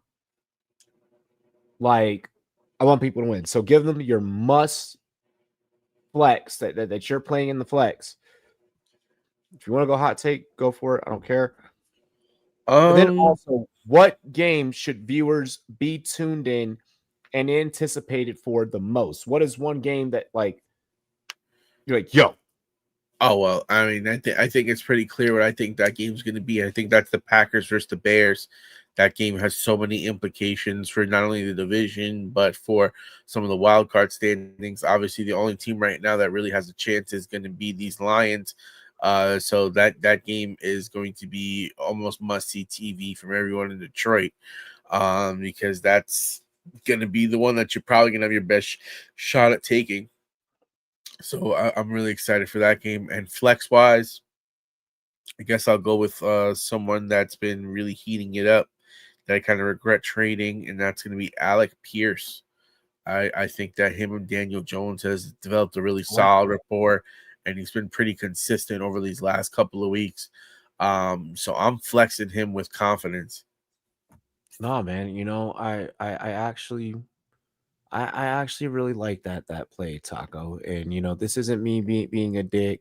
Speaker 2: Like, I want people to win. So give them your must flex that you're playing in the flex. If you want to go hot take, go for it. I don't care. And then also, what game should viewers be tuned in and anticipated for the most? What is one game that like you're like, yo?
Speaker 3: Oh well, I mean, I think it's pretty clear what I think that game's going to be. I think that's the Packers versus the Bears. That game has so many implications for not only the division but for some of the wild card standings. Obviously, the only team right now that really has a chance is going to be these Lions. So that game is going to be almost must-see TV from everyone in Detroit, because that's going to be the one that you're probably going to have your best shot at taking. So I'm really excited for that game. And flex-wise, I guess I'll go with someone that's been really heating it up that I kind of regret trading, and that's going to be Alec Pierce. I think that him and Daniel Jones has developed a really solid rapport, and he's been pretty consistent over these last couple of weeks. So I'm flexing him with confidence.
Speaker 2: No, man. You know, I actually really like that play, Taco. And you know, this isn't me being a dick.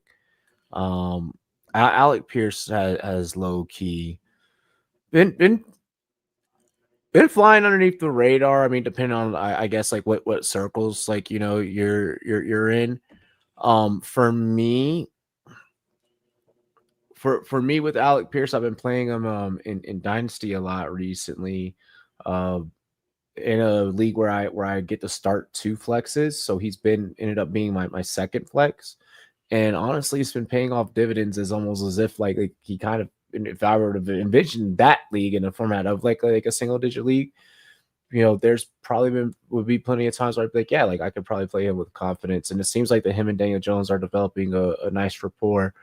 Speaker 2: Alec Pierce has low key been flying underneath the radar. I mean, depending on I guess like what circles like you're in. For me, with Alec Pierce, I've been playing him in Dynasty a lot recently. In a league where I get to start 2 flexes, so he's ended up being my second flex, and honestly, it's been paying off dividends. As almost as if like he kind of, if I were to envision that league in the format of like a single digit league, there's probably would be plenty of times where I'd be like, yeah, like I could probably play him with confidence, and it seems like that him and Daniel Jones are developing a nice rapport.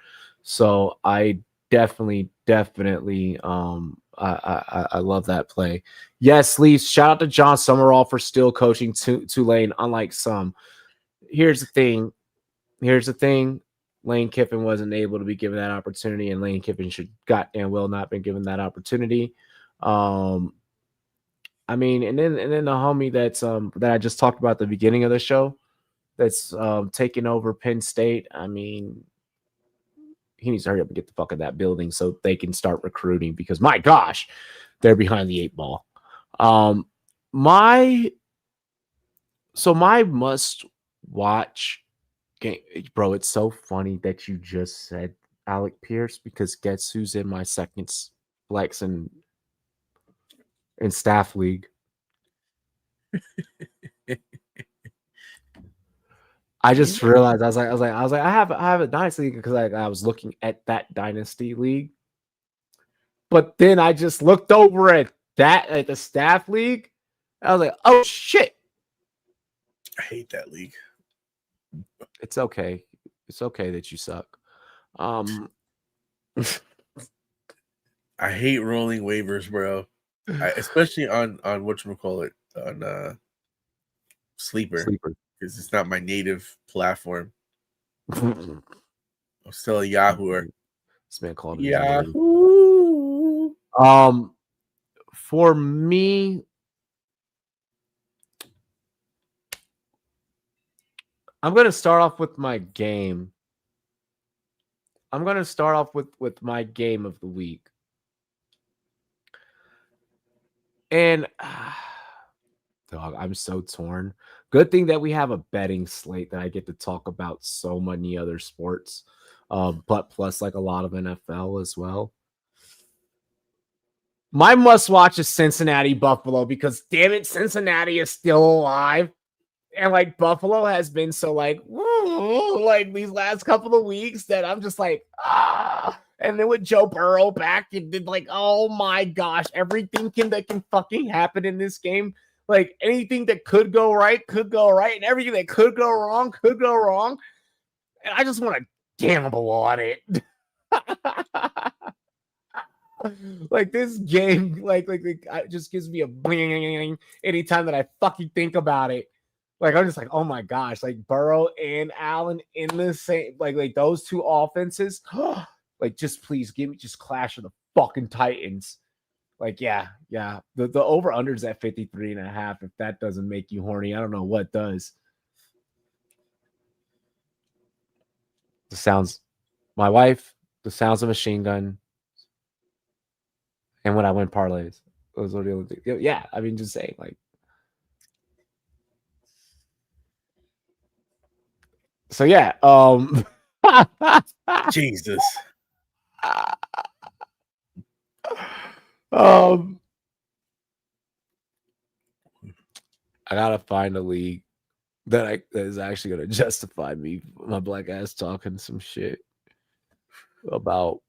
Speaker 2: So I definitely I love that play. Yes, Leafs. Shout out to John Summerall for still coaching Tulane, unlike some. Here's the thing. Lane Kiffin wasn't able to be given that opportunity, and Lane Kiffin should goddamn well not been given that opportunity. I mean, and then the homie that's that I just talked about at the beginning of the show, that's taking over Penn State. I mean, he needs to hurry up and get the fuck in that building so they can start recruiting, because my gosh, they're behind the 8 ball. My must watch game, bro. It's so funny that you just said Alec Pierce, because guess who's in my second flex and staff league? I just realized I was like I have a dynasty league, because I was looking at that dynasty league, but then I just looked over at the staff league. I was like, oh shit!
Speaker 3: I hate that league.
Speaker 2: It's okay. It's okay that you suck.
Speaker 3: I hate rolling waivers, bro. Especially on whatchamacallit, on Sleeper. Because it's not my native platform. I'm still a Yahooer.
Speaker 2: This man called
Speaker 3: Yahoo.
Speaker 2: For me, I'm gonna start off with my game. I'm gonna start off with my game of the week, and dog, I'm so torn. Good thing that we have a betting slate that I get to talk about so many other sports, but plus like a lot of NFL as well. My must watch is Cincinnati Buffalo, because damn it, Cincinnati is still alive. And like Buffalo has been so like, woo, like these last couple of weeks that I'm just like, ah. And then with Joe Burrow back, it did like, oh my gosh, everything that can fucking happen in this game. Like anything that could go right, and everything that could go wrong. And I just want to gamble on it. Like this game, like it just gives me a bling anytime that I fucking think about it. Like I'm just like, oh my gosh, like Burrow and Allen in the same, like those two offenses. Like just please give me just clash of the fucking Titans. Like, yeah. The over-under's at 53.5. If that doesn't make you horny, I don't know what does. My wife, the sounds of machine gun, and when I win parlays. Those are the only things. Yeah, I mean, just saying, like. So, yeah.
Speaker 3: Jesus.
Speaker 2: I gotta find a league that is actually gonna justify me, my black ass, talking some shit about.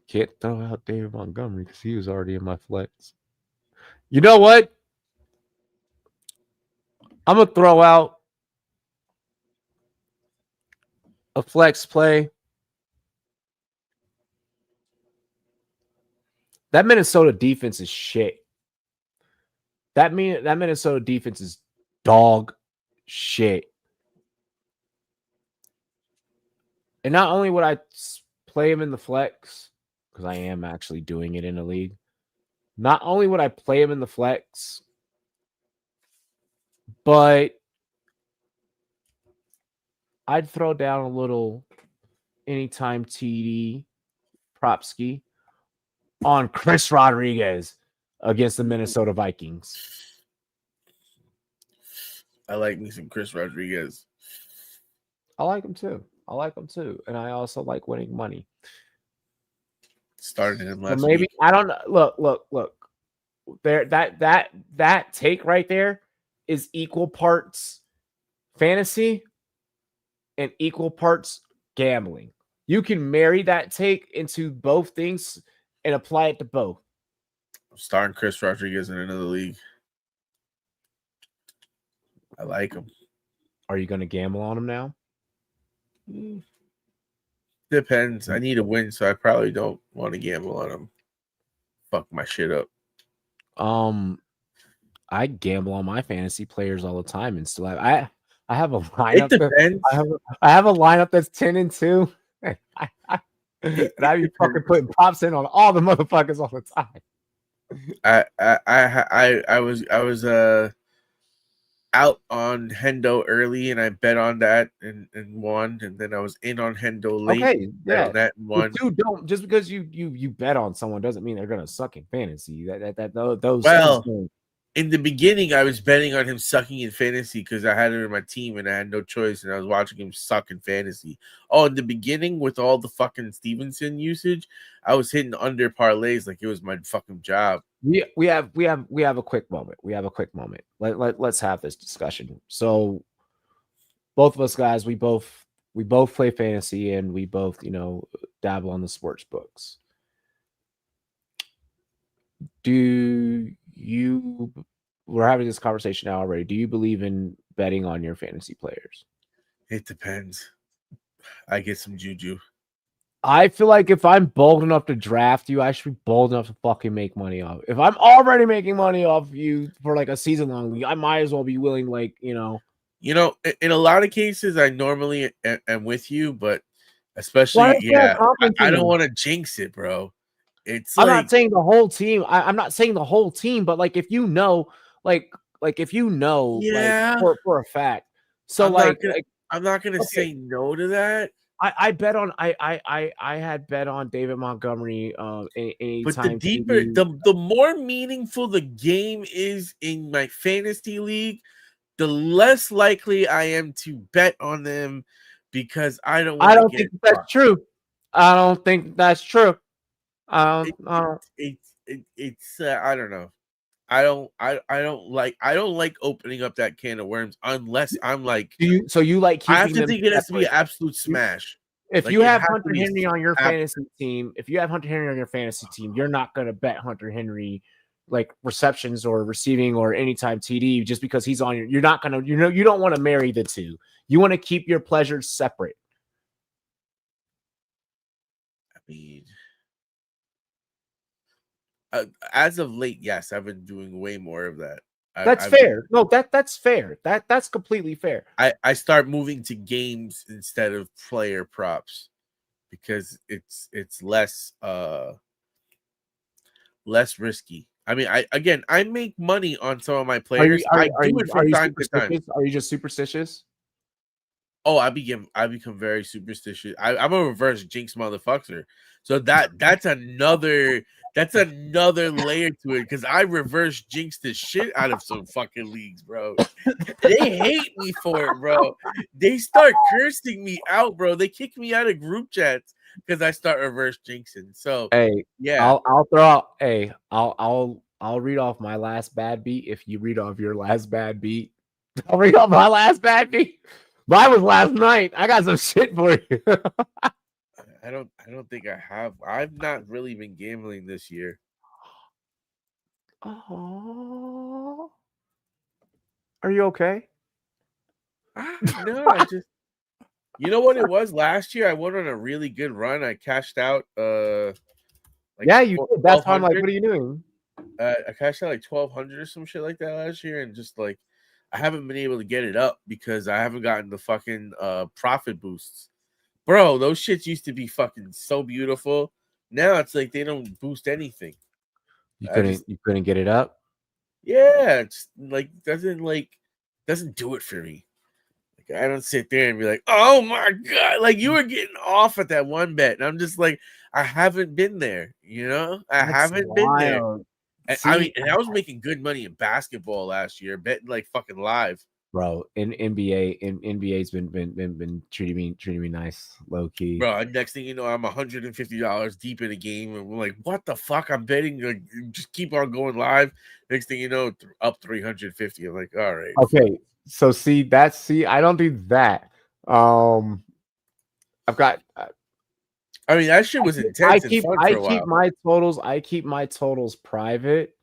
Speaker 2: Can't throw out David Montgomery because he was already in my flex. You know what? I'm gonna throw out a flex play. That Minnesota defense is shit. That Minnesota defense is dog shit. And not only would I play him in the flex, because I am actually doing it in a league. Not only would I play him in the flex, but I'd throw down a little anytime TD propski on Chris Rodriguez against the Minnesota Vikings.
Speaker 3: I like me some Chris Rodriguez.
Speaker 2: I like him too. And I also like winning money.
Speaker 3: Started him last
Speaker 2: maybe
Speaker 3: week.
Speaker 2: I don't know. Look. There, that take right there is equal parts fantasy and equal parts gambling. You can marry that take into both things and apply it to both.
Speaker 3: I'm starting Chris Rodriguez in another league. I like him.
Speaker 2: Are you going to gamble on him now?
Speaker 3: Depends. I need a win, so I probably don't want to gamble on them. Fuck my shit up.
Speaker 2: I gamble on my fantasy players all the time, and still I have a
Speaker 3: It
Speaker 2: lineup.
Speaker 3: depends.
Speaker 2: I have a lineup that's 10-2. And I
Speaker 3: It
Speaker 2: be fucking
Speaker 3: depends.
Speaker 2: putting pops in on all the motherfuckers all the time.
Speaker 3: I was out on Hendo early, and I bet on that and won, and then I was in on Hendo late.
Speaker 2: Okay,
Speaker 3: Bet
Speaker 2: yeah.
Speaker 3: on that and won.
Speaker 2: But don't just because you bet on someone doesn't mean they're gonna suck in fantasy. Those
Speaker 3: Well,
Speaker 2: things
Speaker 3: in the beginning, I was betting on him sucking in fantasy because I had him in my team and I had no choice, and I was watching him suck in fantasy. Oh, in the beginning, with all the fucking Stevenson usage, I was hitting under parlays like it was my fucking job.
Speaker 2: we have a quick moment. We have a quick moment. Let's have this discussion. So both of us guys, we both play fantasy and we both, dabble on the sports books. We're having this conversation now already. Do you believe in betting on your fantasy players?
Speaker 3: It depends. I get some juju.
Speaker 2: I feel like if I'm bold enough to draft you, I should be bold enough to fucking make money off. If I'm already making money off you for like a season long league, I might as well be willing, in
Speaker 3: a lot of cases, I normally am with you, but especially, I don't want to jinx it, bro.
Speaker 2: I'm not saying the whole team. I'm not saying the whole team, but like if you know, for a fact. So
Speaker 3: I'm not gonna say no to that.
Speaker 2: I bet on I had bet on David Montgomery.
Speaker 3: But the more meaningful the game is in my fantasy league, the less likely I am to bet on them because I don't think
Speaker 2: that's true. I don't think that's true.
Speaker 3: It's I don't know. I don't like opening up that can of worms unless I'm like.
Speaker 2: So you like keeping
Speaker 3: I have to think it has to be an absolute smash.
Speaker 2: If you have Hunter Henry on your fantasy team, you're not gonna bet Hunter Henry like receptions or receiving or anytime TD just because he's on you're not gonna you don't want to marry the two. You want to keep your pleasures separate.
Speaker 3: I mean, as of late, yes, I've been doing way more of that.
Speaker 2: That's fair. No, that's fair. That's completely fair.
Speaker 3: I start moving to games instead of player props because it's less risky. I mean, I make money on some of my players. I do it from time to time.
Speaker 2: Are you just superstitious?
Speaker 3: Oh, I become very superstitious. I'm a reverse jinx motherfucker. So that's another layer to it because I reverse jinx the shit out of some fucking leagues, bro. They hate me for it, bro. They start cursing me out, bro. They kick me out of group chats because I start reverse jinxing. So
Speaker 2: hey,
Speaker 3: yeah,
Speaker 2: I'll throw out. Hey, I'll read off my last bad beat if you read off your last bad beat. I'll read off my last bad beat. Mine was last night. I got some shit for you.
Speaker 3: I don't think I have. I've not really been gambling this year.
Speaker 2: Oh, are you okay?
Speaker 3: No, I just. You know what it was last year? I went on a really good run. I cashed out.
Speaker 2: Yeah, you did. That's why I'm like, what are you doing?
Speaker 3: I cashed out like 1,200 or some shit like that last year, and just like I haven't been able to get it up because I haven't gotten the fucking profit boosts. Bro, those shits used to be fucking so beautiful. Now it's like they don't boost anything.
Speaker 2: You couldn't get it up?
Speaker 3: Yeah, it's like doesn't do it for me. Like I don't sit there and be like, oh my god, like you were getting off at that one bet. And I'm just like, I haven't been there, I haven't been there. And, I was making good money in basketball last year, betting like fucking live.
Speaker 2: Bro, in NBA's been treating me nice, low key.
Speaker 3: Bro, next thing you know, I'm $150 deep in a game, and we're like, "What the fuck?" I'm betting, like, just keep on going live. Next thing you know, up 350. I'm like, all right.
Speaker 2: Okay, so I don't do that. I've got.
Speaker 3: I mean, that shit was intense. I
Speaker 2: keep my totals private.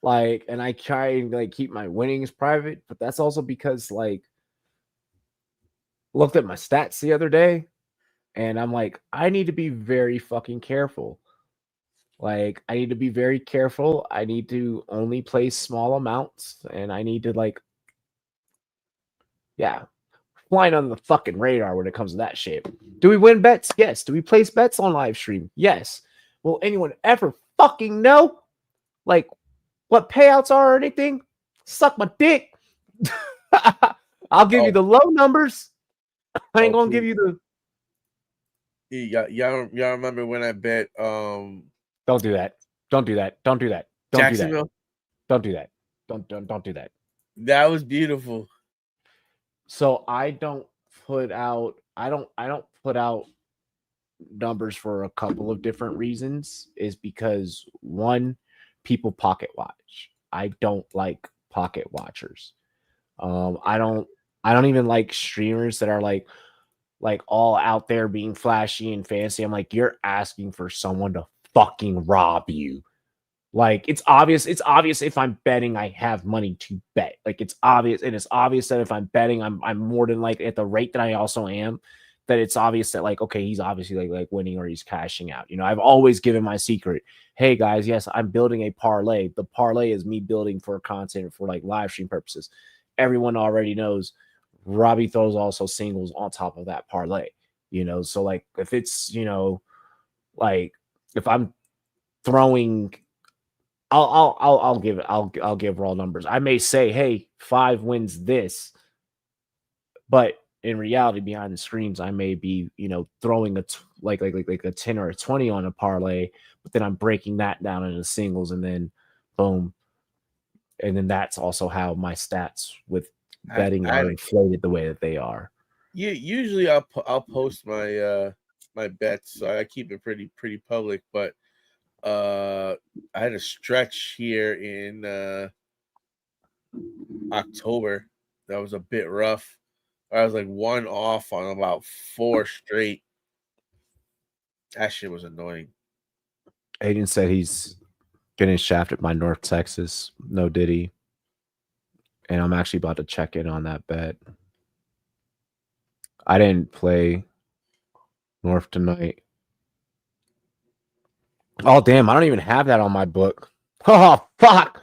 Speaker 2: Like, and I try and like keep my winnings private, but that's also because like looked at my stats the other day. And I'm like, I need to be very fucking careful. Like, I need to be very careful. I need to only play small amounts, and I need to yeah, flying on the fucking radar when it comes to that shit. Do we win bets? Yes. Do we place bets on live stream? Yes. Will anyone ever fucking know, like, what payouts are or anything? Suck my dick. I'll give you the low numbers. I ain't gonna give you the.
Speaker 3: Y'all remember when I bet
Speaker 2: Don't do that. Don't do that. Don't do that. Don't
Speaker 3: Jacksonville?
Speaker 2: Don't do that. Don't do that.
Speaker 3: That was beautiful.
Speaker 2: So I don't put out numbers for a couple of different reasons. Is because one, people pocket watch. I don't like pocket watchers. I don't even like streamers that are like all out there being flashy and fancy. I'm like, you're asking for someone to fucking rob you. Like, it's obvious if I'm betting, I have money to bet. Like, it's obvious, and it's obvious that if I'm betting, I'm more than like at the rate that I also am, that it's obvious that like, okay, he's obviously like winning or he's cashing out. You know, I've always given my secret. Hey guys, yes, I'm building a parlay. The parlay is me building for content for like live stream purposes. Everyone already knows Robbie throws also singles on top of that parlay, you know. So like if it's, you know, like if I'm throwing, I'll give raw numbers. I may say, hey, 5 wins this, but in reality, behind the screens, I may be, you know, throwing like a 10 or a 20 on a parlay, but then I'm breaking that down into singles, and then boom, and then that's also how my stats with betting are inflated the way that they are.
Speaker 3: Yeah, usually I'll post my my bets, so I keep it pretty public. But I had a stretch here in October that was a bit rough. I was like 1 off on about 4 straight. That shit was annoying.
Speaker 2: Aiden said he's getting shafted by North Texas. No Diddy. And I'm actually about to check in on that bet. I didn't play North tonight. Oh, damn. I don't even have that on my book. Oh, fuck.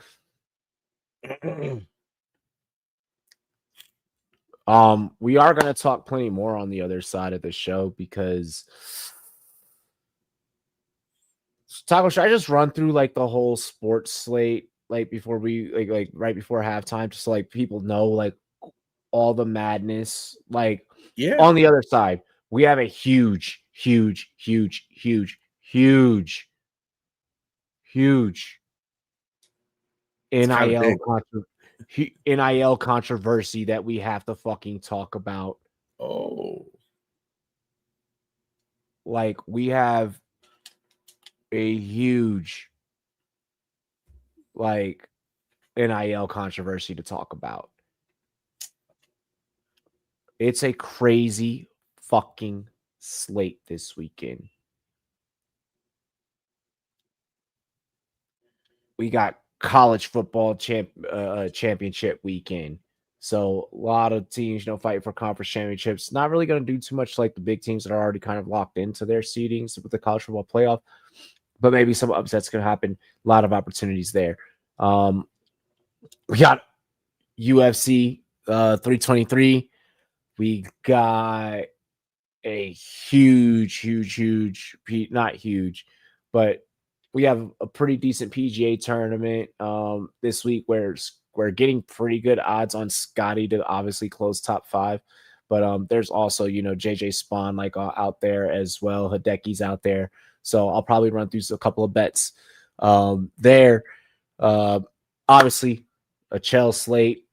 Speaker 2: We are going to talk plenty more on the other side of the show because Taco, should I just run through like the whole sports slate like before we like right before halftime, just so like people know like all the madness? Like,
Speaker 3: yeah,
Speaker 2: on the other side, we have a huge NIL controversy that we have to fucking talk about.
Speaker 3: Oh,
Speaker 2: like we have a huge like NIL controversy to talk about. It's a crazy fucking slate this weekend. We got college football championship weekend. So a lot of teams, you know, fighting for conference championships. Not really going to do too much like the big teams that are already kind of locked into their seedings with the college football playoff. But maybe some upsets can happen. A lot of opportunities there. We got UFC 323. We got a huge, not huge, but we have a pretty decent PGA tournament this week where we're getting pretty good odds on Scotty to obviously close top 5. But there's also, you know, JJ Spawn like out there as well. Hideki's out there. So I'll probably run through a couple of bets there. Obviously, a Chell slate.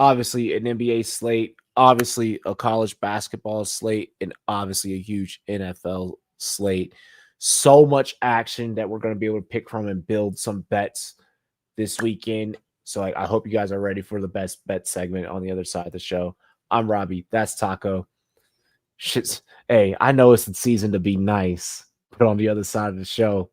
Speaker 2: Obviously, an NBA slate. Obviously, a college basketball slate. And obviously, a huge NFL slate. So much action that we're going to be able to pick from and build some bets this weekend. So I hope you guys are ready for the best bet segment on the other side of the show. I'm Robbie. That's Taco. Shit's, hey, I know it's the season to be nice, but on the other side of the show,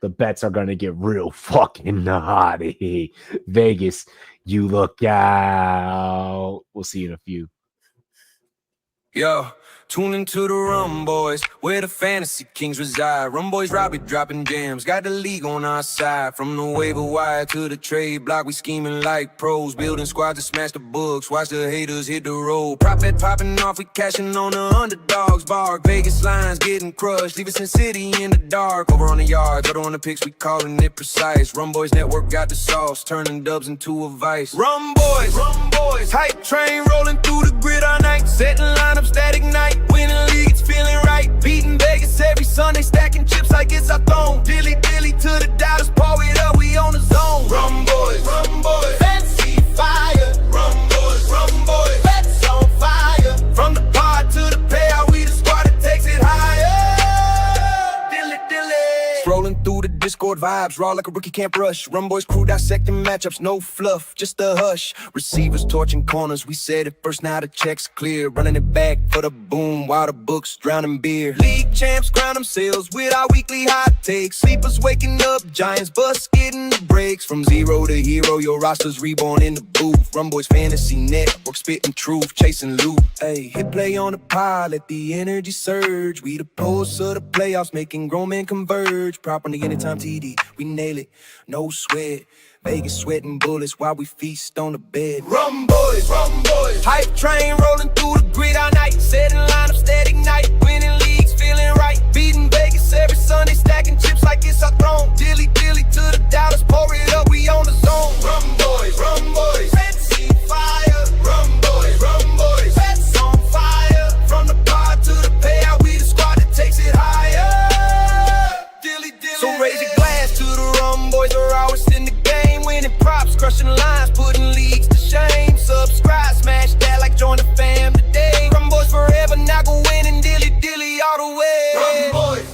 Speaker 2: the bets are going to get real fucking naughty. Vegas, you look out. We'll see you in a few.
Speaker 4: Yo, Tune into the Rumboyz, where the fantasy kings reside. Rumboyz Robbie dropping jams, got the league on our side. From the waiver wire to the trade block, we scheming like pros. Building squads to smash the books, watch the haters hit the road. Prop bet popping off, we cashing on the underdogs. Bark, Vegas lines getting crushed, leave us in city in the dark. Over on the yards, other on the picks, we calling it precise. Rumboyz Network got the sauce, turning dubs into a vice. Rumboyz, hype train rolling through the grid all night. Setting lineups that ignite, winning leagues, feeling right. Beating Vegas every Sunday, stacking chips like it's our throne. Dilly dilly to the dollars, pour it up, we on the zone. Rumboyz, fancy fire. Rumboyz, bets on fire. From the pod to the payout, we the squad that takes it higher. Dilly dilly. Strolling through the Discord vibes, raw like a rookie can't rush. Rumboyz crew dissecting matchups, no fluff, just a hush. Receivers torching corners, we said it first, now the check's clear. Running it back for the boom, while the books drowning beer. League champs crown themselves with our weekly hot takes. Sleepers waking up, Giants bust getting the breaks. From zero to hero, your roster's reborn in the booth. Rumboyz Fantasy Network, spitting truth, chasing loot. Hey, hit play on the pod, let the energy surge. We the pulse of the playoffs, making grown men converge. Prop on the anytime TD, we nail it, no sweat. Vegas sweating bullets while we feast on the bed. Rumboyz, hype train rolling through the grid all night. Setting lineups that ignite, winning leagues, feeling right. Beating Vegas every Sunday, stacking chips like it's our throne. Dilly dilly to the dollars, pour it up, we on the zone. Rumboyz, fancy fire. Rumboyz, bets on fire. From the pod to the payout, we the squad that takes it higher. Dilly dilly. So raise your glass to the Rumboyz, they're always in the game. Winning props, crushing lines, putting leagues to shame. Subscribe, smash that like join the fam today. Rumboyz forever, now go winning dilly dilly all the way. Rumboyz.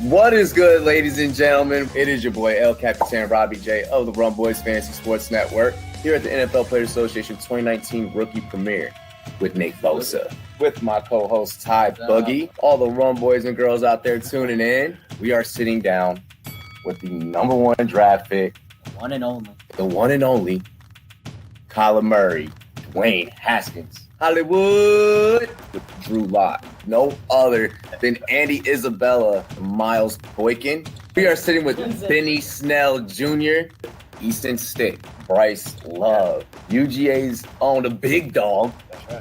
Speaker 2: What is good, ladies and gentlemen? It is your boy El Capitan Robbie J of the Rumboyz Fantasy Sports Network here at the NFL Players Association 2019 Rookie Premiere with Nate Bosa, with my co-host Ty Boogie, all the Rumboyz and girls out there tuning in. We are sitting down with the number one draft pick,
Speaker 5: the one and only
Speaker 2: Kyler Murray, Dwayne Haskins, Hollywood, with Drew Lock, no other than Andy Isabella, Miles Boykin. We are sitting with Benny Snell Jr., Easton Stick, Bryce Love, UGA's own the big dog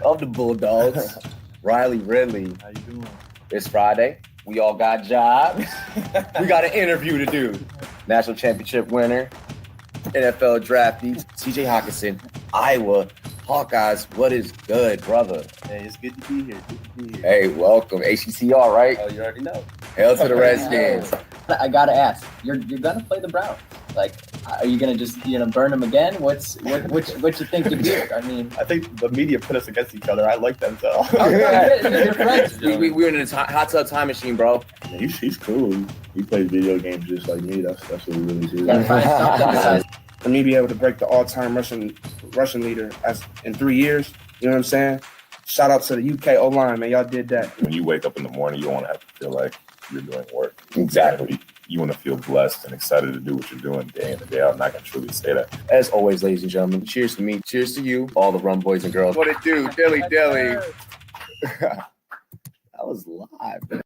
Speaker 2: of the Bulldogs, Riley Ridley.
Speaker 5: How you doing?
Speaker 2: It's Friday. We all got jobs. We got an interview to do. National championship winner, NFL draftees, TJ Hawkinson, Iowa Hawkeyes. What is good, brother?
Speaker 5: Hey, it's good to be here.
Speaker 2: Hey, welcome. ACCR, right?
Speaker 5: Oh, you already know.
Speaker 2: Hail to the Redskins.
Speaker 5: I gotta ask, you're gonna play the Browns? Like, are you gonna just burn them again? What you think you do? I mean,
Speaker 6: I think the media put us against each other. I like them so.
Speaker 5: You're friends.
Speaker 2: We were in a hot tub time machine, bro.
Speaker 6: Yeah, he's cool. He plays video games just like me. That's what we really do.
Speaker 7: For me, be able to break the all-time Russian leader in 3 years. You know what I'm saying? Shout out to the UK O-line, man. Y'all did that.
Speaker 6: When you wake up in the morning, you don't want to have to feel like you're doing work.
Speaker 2: Exactly.
Speaker 6: You want to feel blessed and excited to do what you're doing day in and day out. And I can truly say that.
Speaker 2: As always, ladies and gentlemen, cheers to me, cheers to you, all the Rumboyz and girls. What it do? Dilly. That was live, man.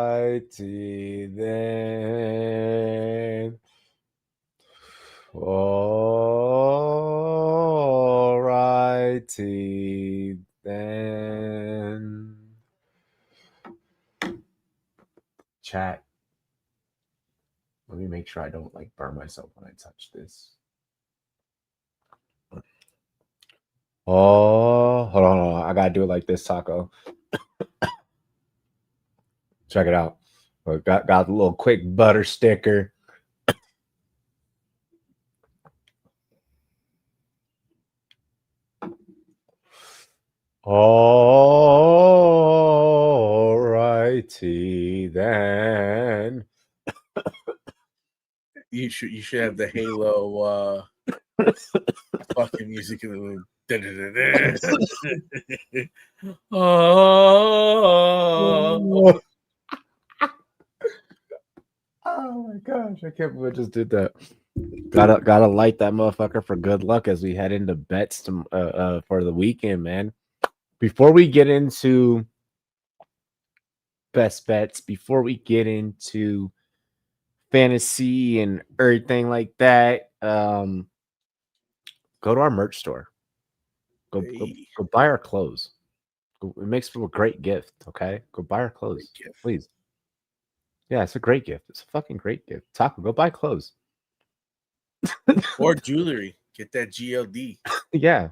Speaker 2: Alrighty then. Alrighty then. Chat. Let me make sure I don't burn myself when I touch this. Oh, hold on. I gotta do it like this, Taco. Check it out. But got a little quick butter sticker. All righty then.
Speaker 3: You should have the Halo fucking music in the room. Oh.
Speaker 2: Oh my gosh, I can't believe I just did that. Gotta light that motherfucker for good luck as we head into bets for the weekend, man. Before we get into best bets, before we get into fantasy and everything like that, go to our merch store. Go buy our clothes. It makes for a great gift. Okay, go buy our clothes, please. Yeah, it's a great gift. It's a fucking great gift. Taco, go buy clothes
Speaker 3: or jewelry. Get that GLD.
Speaker 2: Yeah,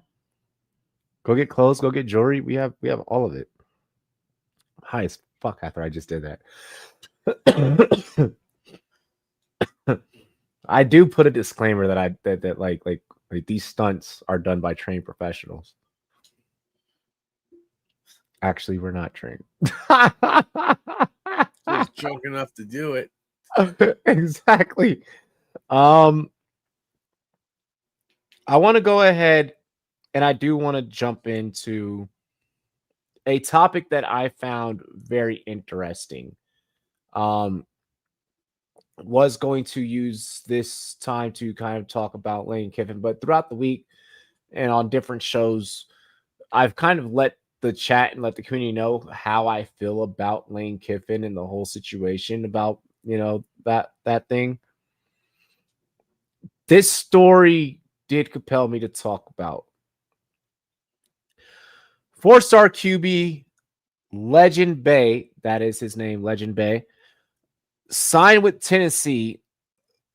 Speaker 2: go get clothes. Go get jewelry. We have all of it. High as fuck after I just did that. I do put a disclaimer that like these stunts are done by trained professionals. Actually, we're not trained.
Speaker 3: Just drunk enough to do it.
Speaker 2: Exactly. I want to go ahead and I do want to jump into a topic that I found very interesting. Was going to use this time to kind of talk about Lane Kiffin, but throughout the week and on different shows, I've kind of let the chat and let the community know how I feel about Lane Kiffin and the whole situation about, that thing. This story did compel me to talk about 4-star QB Legend Bay, that is his name, Legend Bay, signed with Tennessee,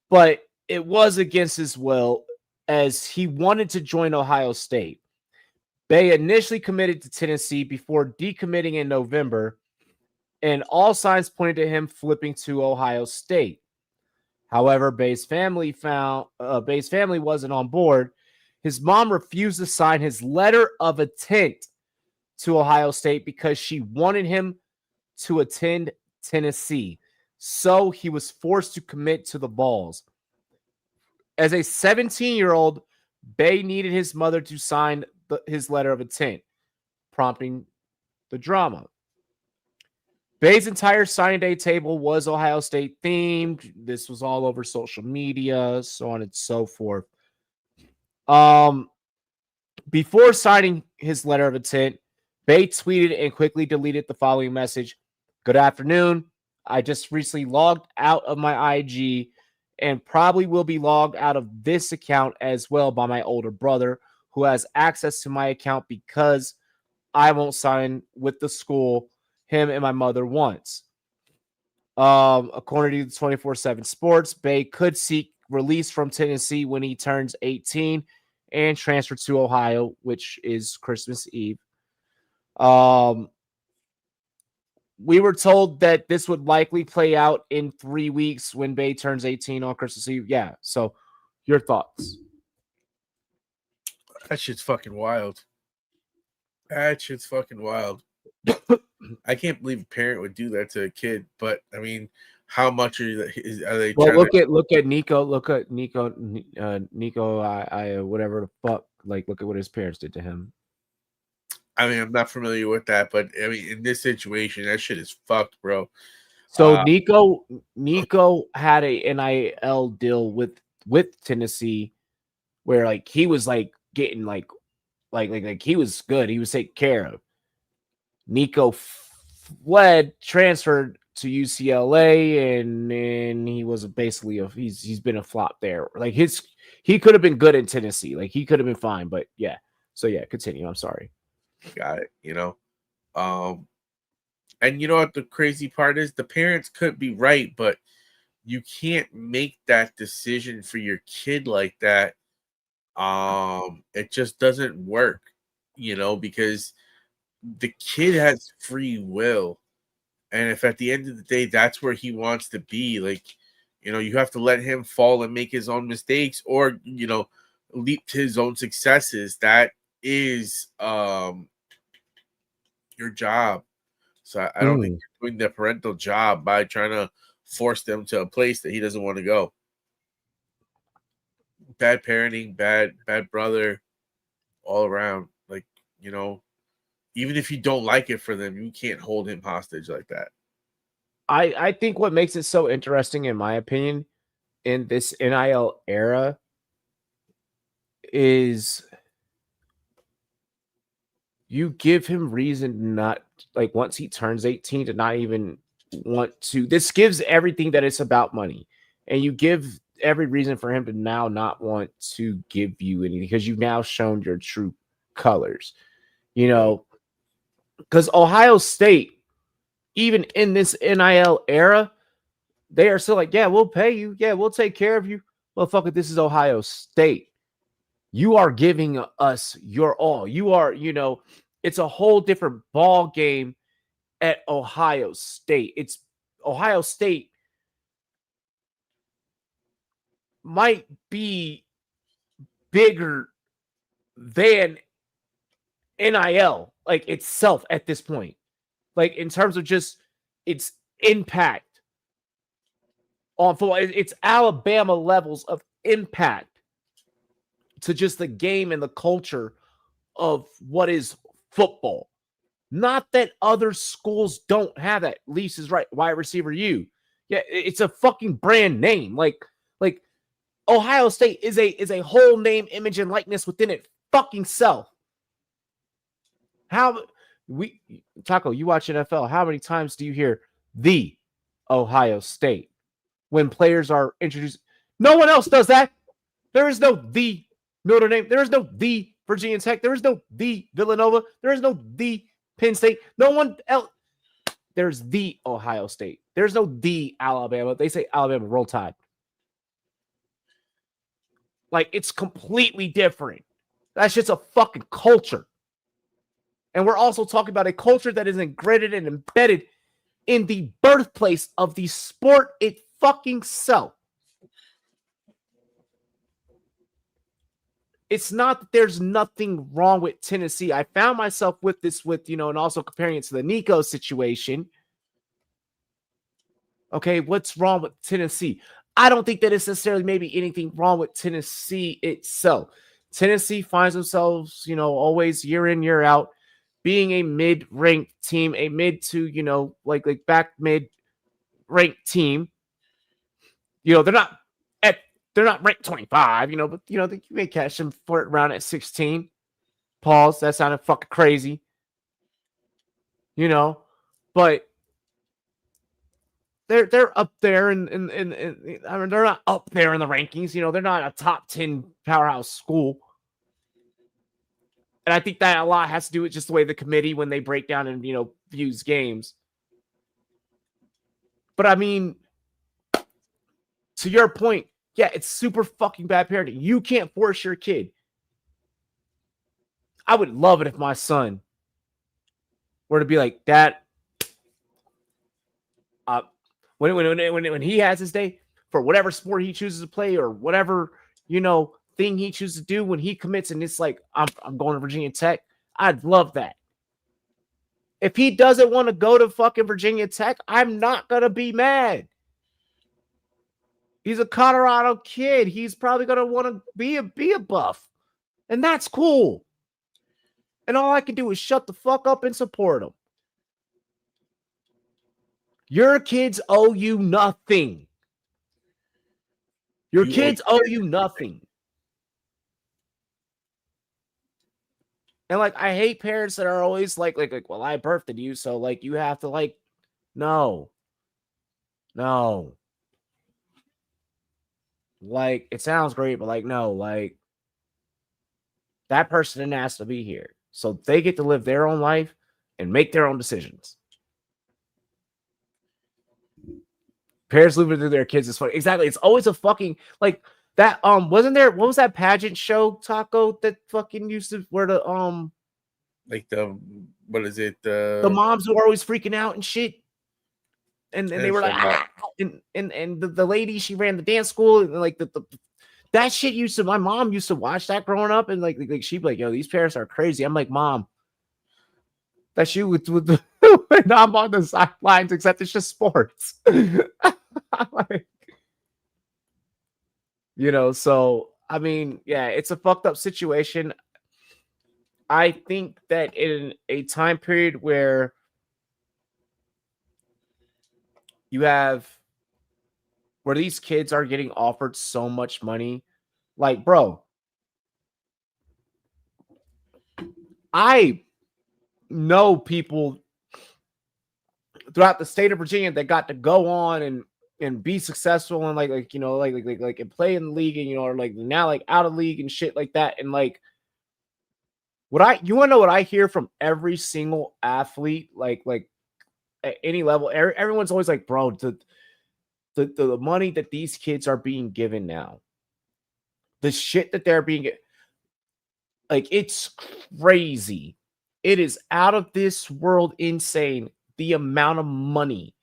Speaker 2: but it was against his will as he wanted to join Ohio State. Bay initially committed to Tennessee before decommitting in November, and all signs pointed to him flipping to Ohio State. However, Bay's family wasn't on board. His mom refused to sign his letter of intent to Ohio State because she wanted him to attend Tennessee. So he was forced to commit to the Vols. As a 17-year-old, Bay needed his mother to sign his letter of intent, prompting the drama. Bay's entire signing day table was Ohio State themed. This was all over social media, so on and so forth. Before signing his letter of intent, Bay tweeted and quickly deleted the following message. Good afternoon. I just recently logged out of my IG and probably will be logged out of this account as well by my older brother, who has access to my account because I won't sign with the school him and my mother wants. According to 24/7 Sports, Bay could seek release from Tennessee when he turns 18 and transfer to Ohio, which is Christmas Eve. We were told that this would likely play out in 3 weeks when Bay turns 18 on Christmas Eve. Yeah. So your thoughts?
Speaker 3: That shit's fucking wild. I can't believe a parent would do that to a kid, but I mean, how much are they?
Speaker 2: Well, look at Nico. Look at Nico. I whatever the fuck. Like, look at what his parents did to him.
Speaker 3: I mean, I'm not familiar with that, but I mean, in this situation, that shit is fucked, bro.
Speaker 2: So Nico had a NIL deal with Tennessee, where like he was like getting like he was good. He was taken care of. Nico transferred to UCLA, and he was basically he's been a flop there. Like he could have been good in Tennessee. Like he could have been fine, but yeah. So yeah, continue. I'm sorry.
Speaker 3: Got it. And you know what the crazy part is? The parents could be right, but you can't make that decision for your kid like that. It just doesn't work, because the kid has free will. And if at the end of the day that's where he wants to be, like, you know, you have to let him fall and make his own mistakes, or, you know, leap to his own successes. That is your job. So I don't think you're doing the parental job by trying to force them to a place that he doesn't want to go. Bad parenting, bad brother, all around. Like, you know, even if you don't like it for them, you can't hold him hostage like that.
Speaker 2: I think what makes it so interesting, in my opinion, in this NIL era is you give him reason not, like, once he turns 18 to not even want to. This gives everything that it's about money, and you give every reason for him to now not want to give you anything because you've now shown your true colors, you know, because Ohio State, even in this NIL era, they are still like, yeah, we'll pay you. Yeah, we'll take care of you. Well, fuck it. This is Ohio State. You are giving us your all. You are, you know, it's a whole different ball game at Ohio State. It's Ohio State might be bigger than NIL, like, itself at this point. Like, in terms of just its impact on football, it's Alabama levels of impact to just the game and the culture of what is football. Not that other schools don't have that. Lease is right. Wide receiver U. Yeah, it's a fucking brand name. Like Ohio State is a whole name, image, and likeness within it fucking self. Taco, you watch NFL. How many times do you hear the Ohio State when players are introduced? No one else does that. There is no the Notre Dame. There is no the Virginia Tech. There is no the Villanova. There is no the Penn State. No one else. There's the Ohio State. There's no the Alabama. They say Alabama, Roll Tide. Like, it's completely different. That's just a fucking culture. And we're also talking about a culture that is ingrained and embedded in the birthplace of the sport it fucking self. It's not that there's nothing wrong with Tennessee. I found myself with this, you know, and also comparing it to the Nico situation. Okay, what's wrong with Tennessee? I don't think that it's necessarily maybe anything wrong with Tennessee itself. Tennessee finds themselves, you know, always year in, year out, being a mid-ranked team, a mid to, you know, like back mid-ranked team. You know, they're not ranked 25, you know, but, you know, you may catch them for it around at 16. Pause. That sounded fucking crazy. You know, but they're up there and I mean, they're not up there in the rankings. You know, they're not a top 10 powerhouse school. And I think that a lot has to do with just the way the committee, when they break down and, you know, views games. But I mean, to your point, yeah, it's super fucking bad parenting. You can't force your kid. I would love it if my son were to be like, Dad, when he has his day for whatever sport he chooses to play or whatever, you know, thing he chooses to do, when he commits and it's like, I'm going to Virginia Tech, I'd love that. If he doesn't want to go to fucking Virginia Tech, I'm not going to be mad. He's a Colorado kid. He's probably going to want to be a buff. And that's cool. And all I can do is shut the fuck up and support him. Your kids owe you nothing. Your kids owe you nothing. And like, I hate parents that are always like, well, I birthed you, so like you have to like, no. Like, it sounds great, but like, no, like that person didn't ask to be here. So they get to live their own life and make their own decisions. Parents living through their kids is funny. Exactly. It's always a fucking like that. Wasn't there, what was that pageant show, Taco, that fucking used to where the
Speaker 3: like the what is it?
Speaker 2: The moms who are always freaking out and shit. and they were like, and the lady, she ran the dance school, and like the that shit used to, my mom used to watch that growing up, and like she'd be like, yo, these parents are crazy. I'm like, Mom, that shit with when I'm on the sidelines, except it's just sports. Like, so I mean, yeah, it's a fucked up situation. I think that in a time period where where these kids are getting offered so much money, like, bro, I know people throughout the state of Virginia that got to go on and be successful and like and play in the league, and or like now like out of league and shit like that. And like, you want to know what I hear from every single athlete, like at any level? Everyone's always like, bro, the money that these kids are being given now, the shit that they're being, like, it's crazy. It is out of this world insane, the amount of money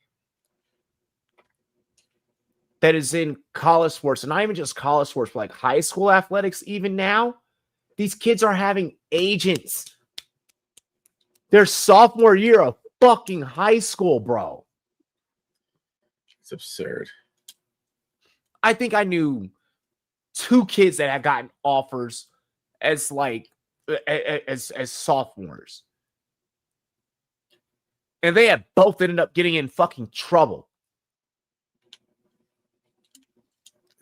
Speaker 2: that is in college sports, and not even just college sports, but like high school athletics. Even now, these kids are having agents their sophomore year of fucking high school, bro.
Speaker 3: It's absurd.
Speaker 2: I think I knew 2 kids that had gotten offers as like as sophomores, and they had both ended up getting in fucking trouble.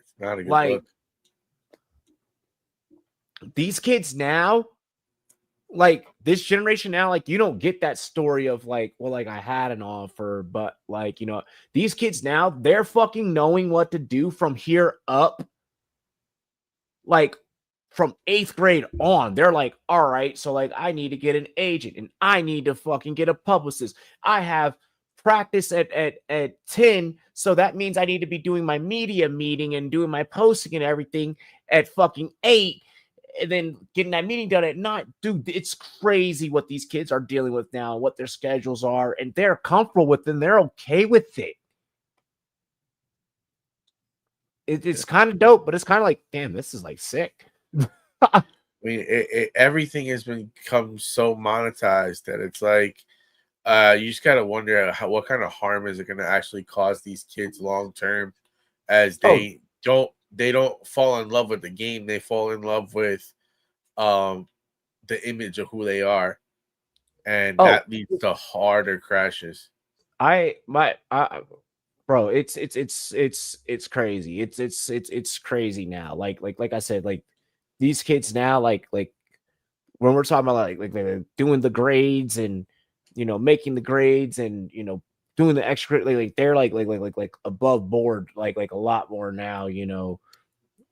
Speaker 3: It's not a good
Speaker 2: Like,
Speaker 3: look.
Speaker 2: these kids now, like this generation now, like you don't get that story of like, well, like I had an offer, but like, these kids now, they're fucking knowing what to do from here up. Like from 8th grade on, they're like, all right, so like I need to get an agent and I need to fucking get a publicist. I have practice at 10, so that means I need to be doing my media meeting and doing my posting and everything at fucking 8, and then getting that meeting done at 9. Dude, it's crazy what these kids are dealing with now, what their schedules are, and they're comfortable with them. They're okay with it. It's kind of dope, but it's kind of like, damn, this is like sick.
Speaker 3: I mean, everything has become so monetized that it's like, you just gotta wonder what kind of harm is it going to actually cause these kids long term, as they don't fall in love with the game, they fall in love with the image of who they are, and that leads to harder crashes.
Speaker 2: Bro, it's crazy. It's crazy now. Like I said, like these kids now, like when we're talking about like they're doing the grades and making the grades and doing the extra, like they're like above board, like a lot more now.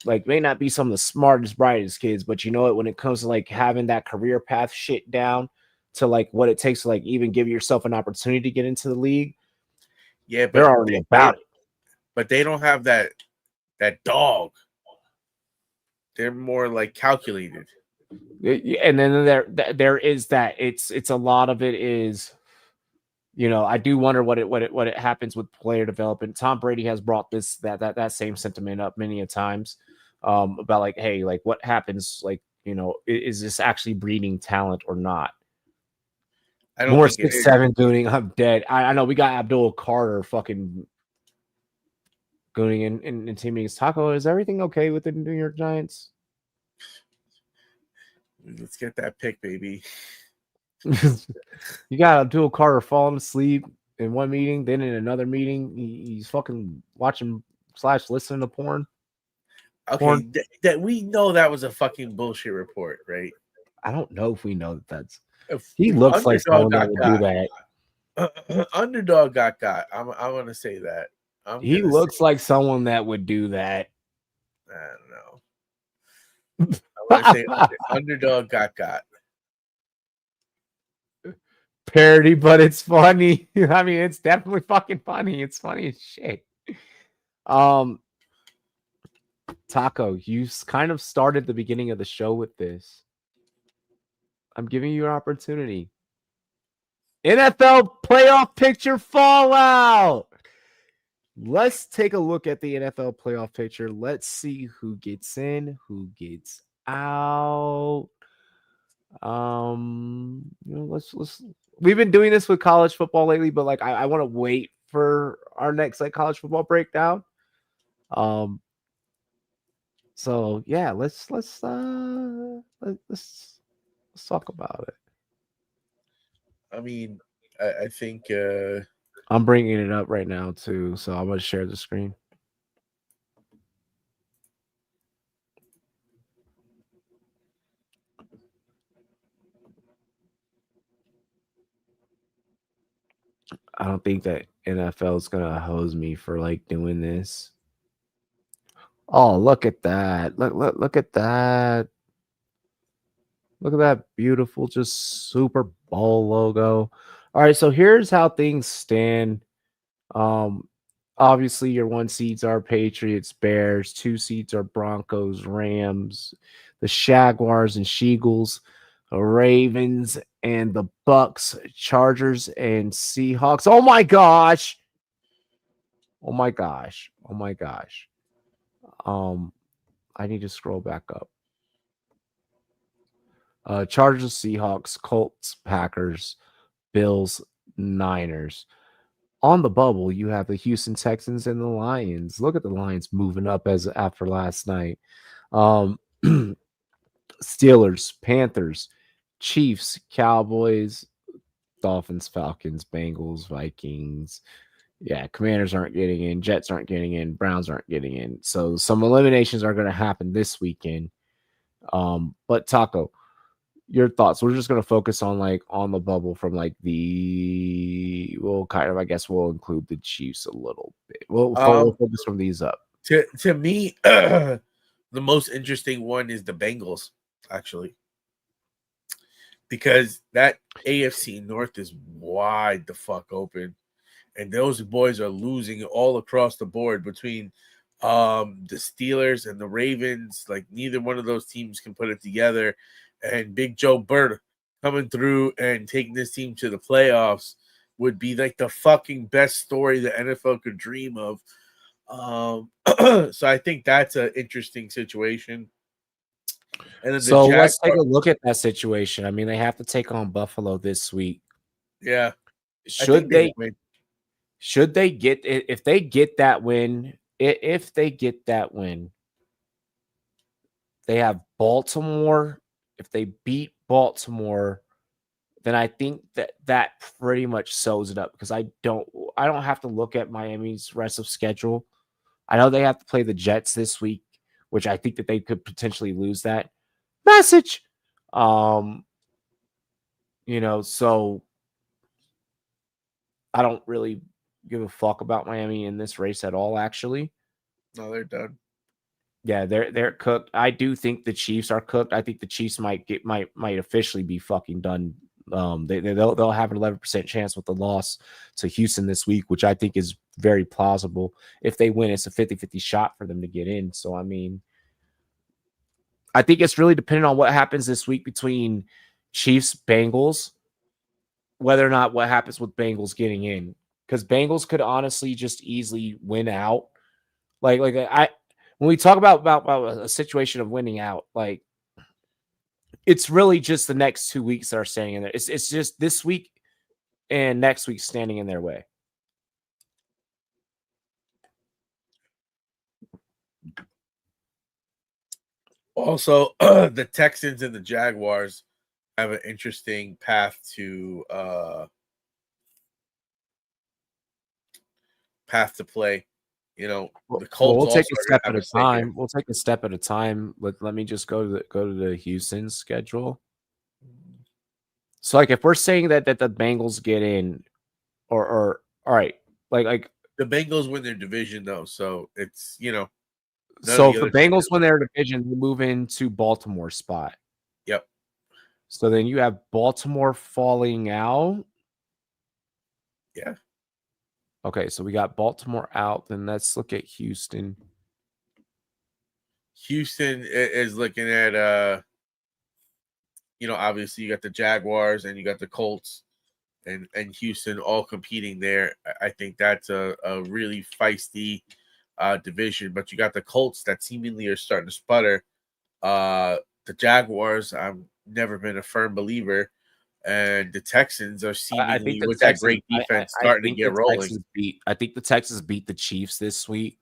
Speaker 2: Like may not be some of the smartest, brightest kids, but when it comes to like having that career path shit down to like what it takes to like even give yourself an opportunity to get into the league.
Speaker 3: Yeah, but
Speaker 2: they're already about it.
Speaker 3: But they don't have that dog. They're more like calculated.
Speaker 2: And then there is that it's a lot of it is, I do wonder what it happens with player development. Tom Brady has brought that same sentiment up many a times, about like, hey, like what happens, like, is this actually breeding talent or not? I don't more 6'7" gooning. I'm dead. I know we got Abdul Carter fucking gooning in team meetings. Taco, is everything okay with the New York Giants?
Speaker 3: Let's get that pick, baby.
Speaker 2: You got Abdul Carter falling asleep in one meeting, then in another meeting he's fucking watching / listening to porn.
Speaker 3: Okay, that we know that was a fucking bullshit report, right?
Speaker 2: I don't know if we know that's. He looks like someone that would do
Speaker 3: that. Underdog got. I'm going to say that.
Speaker 2: He looks like someone that would do that.
Speaker 3: I don't know. I'm going to say underdog got.
Speaker 2: Parody, but it's funny. I mean, it's definitely fucking funny. It's funny as shit. Taco, you kind of started the beginning of the show with this. I'm giving you an opportunity. NFL playoff picture fallout. let's take a look at the NFL playoff picture. Let's see who gets in, who gets out. Let's we've been doing this with college football lately, but like I want to wait for our next like college football breakdown. So yeah, let's talk about it.
Speaker 3: I mean, I think
Speaker 2: I'm bringing it up right now too, so I'm gonna share the screen. I don't think that NFL is gonna hose me for like doing this. Oh, look at that! Look at that! Look at that beautiful, just Super Bowl logo. All right, so here's how things stand. Um, Obviously, your 1 seeds are Patriots, Bears. 2 seeds are Broncos, Rams, the Jaguars and Sheagles, the Ravens and the Bucks, Chargers and Seahawks. Oh my gosh! Oh my gosh! Oh my gosh! I need to scroll back up. Chargers, Seahawks, Colts, Packers, Bills, Niners. On the bubble, you have the Houston Texans and the Lions. Look at the Lions moving up as after last night. Steelers, Panthers, Chiefs, Cowboys, Dolphins, Falcons, Bengals, Vikings. Yeah, Commanders aren't getting in, Jets aren't getting in, Browns aren't getting in. So some eliminations are going to happen this weekend. But Taco, your thoughts? We're just going to focus on like on the bubble from like we'll kind of, I guess we'll include the Chiefs a little bit. We'll focus from these up.
Speaker 3: To me, the most interesting one is the Bengals, actually, because that AFC North is wide the fuck open, and those boys are losing all across the board between the Steelers and the Ravens. Like neither one of those teams can put it together. And Big Joe Burrow coming through and taking this team to the playoffs would be like the fucking best story the NFL could dream of. So I think that's an interesting situation. And then
Speaker 2: so let's take a look at that situation. I mean, they have to take on Buffalo this week.
Speaker 3: Yeah.
Speaker 2: Should they get if they get that win, if they get that win, they have Baltimore. If they beat Baltimore, then I think that pretty much sews it up because I don't have to look at Miami's rest of schedule. I know they have to play the Jets this week, which I think that they could potentially lose that. Message. So I don't really give a fuck about Miami in this race at all, actually.
Speaker 3: No, they're done.
Speaker 2: Yeah, they're cooked. I do think the Chiefs are cooked. I think the Chiefs might officially be fucking done. They'll have an 11% chance with the loss to Houston this week, which I think is very plausible. If they win, it's a 50-50 shot for them to get in. So I mean, I think it's really dependent on what happens this week between Chiefs, Bengals, whether or not what happens with Bengals getting in. Because Bengals could honestly just easily win out. When we talk about a situation of winning out, like it's really just the next 2 weeks that are standing in there. It's just this week and next week standing in their way.
Speaker 3: Also, the Texans and the Jaguars have an interesting path to play. The Colts.
Speaker 2: We'll take a step at a time. We'll take a step at a time. Let me just go to the Houston schedule. So, like, if we're saying that the Bengals get in, or all right, like
Speaker 3: the Bengals win their division though, so it's
Speaker 2: So if the Bengals win their division, they move into Baltimore's spot.
Speaker 3: Yep.
Speaker 2: So then you have Baltimore falling out.
Speaker 3: Yeah.
Speaker 2: Okay, so we got Baltimore out. Then let's look at Houston.
Speaker 3: Houston is looking at obviously you got the Jaguars and you got the Colts and Houston all competing there. I think that's a really feisty division. But you got the Colts that seemingly are starting to sputter. The Jaguars, I've never been a firm believer, and the Texans are
Speaker 2: I think
Speaker 3: seemingly
Speaker 2: the
Speaker 3: with that
Speaker 2: Texans.
Speaker 3: great defense
Speaker 2: I
Speaker 3: starting to
Speaker 2: think
Speaker 3: get
Speaker 2: the
Speaker 3: rolling.
Speaker 2: Texans beat. I think the Texans beat the Chiefs this week.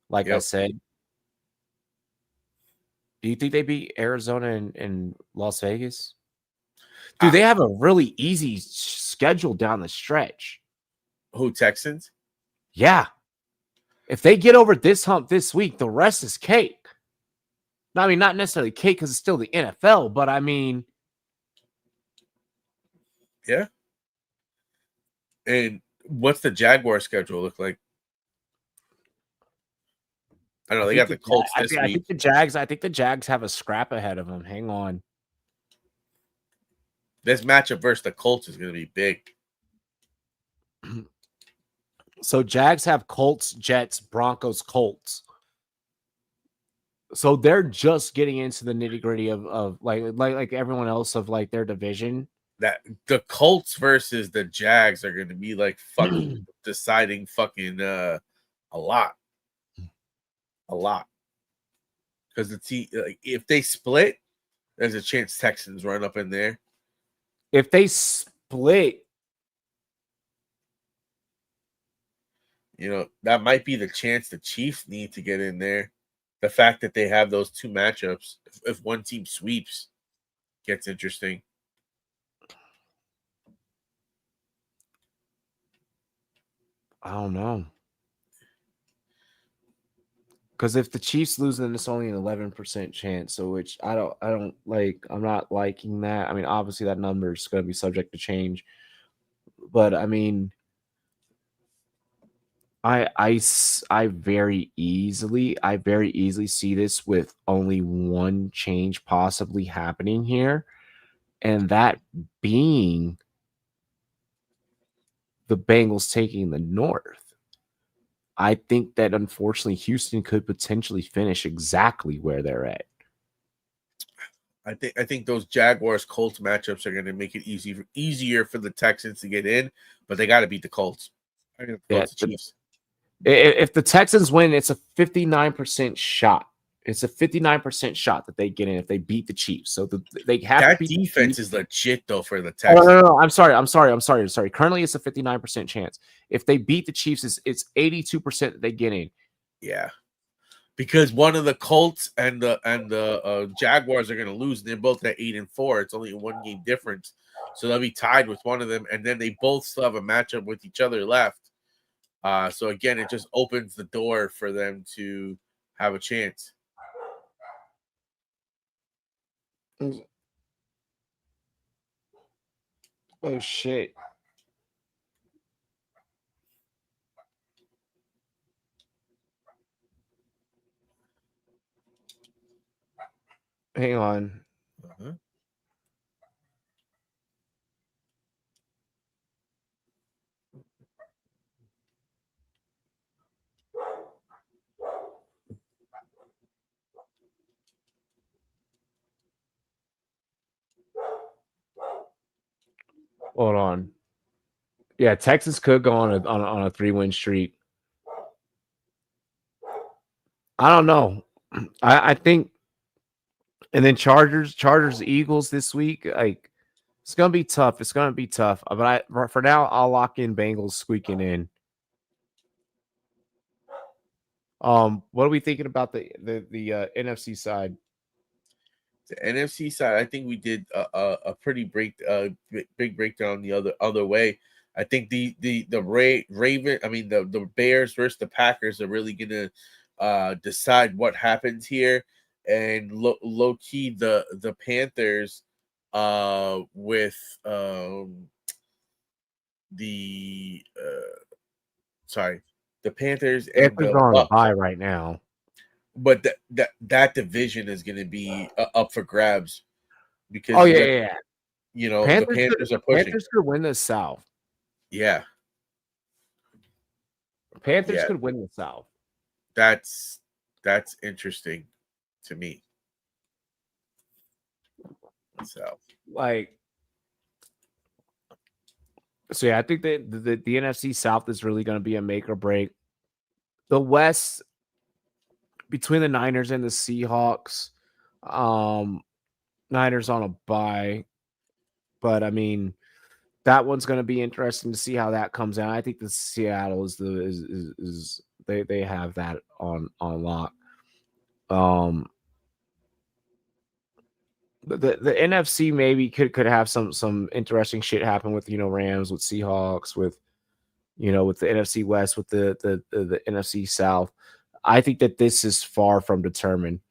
Speaker 2: Like I
Speaker 3: Yep.
Speaker 2: said, do you think they beat Arizona and Las Vegas? Dude, they have a really easy schedule down the stretch.
Speaker 3: Who, Texans?
Speaker 2: Yeah. If they get over this hump this week, the rest is cake. I mean, not necessarily cake because it's still the NFL, but I mean,
Speaker 3: yeah. And what's the Jaguar schedule look like? I don't know. They got the Colts this week.
Speaker 2: I think the Jags have a scrap ahead of them. Hang on.
Speaker 3: This matchup versus the Colts is going to be big.
Speaker 2: So Jags have Colts, Jets, Broncos, Colts. So they're just getting into the nitty gritty of like everyone else of like their division.
Speaker 3: That the Colts versus the Jags are going to be like fucking deciding fucking a lot. Because the team, like, if they split, there's a chance Texans run up in there.
Speaker 2: If they split,
Speaker 3: you know, that might be the chance the Chiefs need to get in there. The fact that they have those two matchups, if one team sweeps, gets interesting.
Speaker 2: I don't know. Because if the Chiefs lose, then it's only an 11% chance. So which I don't like. I'm not liking that. I mean, obviously that number is going to be subject to change. But I mean, I very easily see this with only one change possibly happening here, and that being the Bengals taking the North. I think that unfortunately Houston could potentially finish exactly where they're at.
Speaker 3: I think those Jaguars Colts matchups are going to make it easier for the Texans to get in, but they got to beat the Colts. I think the Colts Chiefs.
Speaker 2: If the Texans win, it's a 59% shot. It's a 59% shot that they get in if they beat the Chiefs. So they have
Speaker 3: that
Speaker 2: to beat
Speaker 3: defense is legit though for the Texans.
Speaker 2: Oh, no. I'm sorry. Currently, it's a 59% chance. If they beat the Chiefs, it's 82% that they get in.
Speaker 3: Yeah, because one of the Colts and the Jaguars are going to lose. They're both at 8-4. It's only a 1 game difference, so they'll be tied with one of them, and then they both still have a matchup with each other left. So again, it just opens the door for them to have a chance.
Speaker 2: Oh shit. Hang on.
Speaker 3: Uh-huh.
Speaker 2: Hold on. Yeah, Texas could go on a 3-win streak. I don't know. I think, and then Chargers, Eagles this week. Like, it's gonna be tough. But for now, I'll lock in Bengals squeaking in. What are we thinking about the NFC side?
Speaker 3: The NFC side, I think we did a pretty big breakdown the other way. I think the Bears versus the Packers are really gonna decide what happens here, and low key the Panthers with the Panthers and
Speaker 2: Panthers are on a bye right now.
Speaker 3: But that division is going to be up for grabs because you know
Speaker 2: Panthers
Speaker 3: the Panthers are pushing.
Speaker 2: Panthers could win the South.
Speaker 3: Yeah,
Speaker 2: Panthers could win the South.
Speaker 3: That's interesting to me. So
Speaker 2: like So yeah, I think that the NFC South is really going to be a make or break. The West, between the Niners and the Seahawks, Niners on a bye, but I mean that one's going to be interesting to see how that comes out. I think the Seattle is they have that on lock. The NFC maybe could have some interesting shit happen with Rams, with Seahawks, with with the NFC West, with the NFC South. I think that this is far from determined.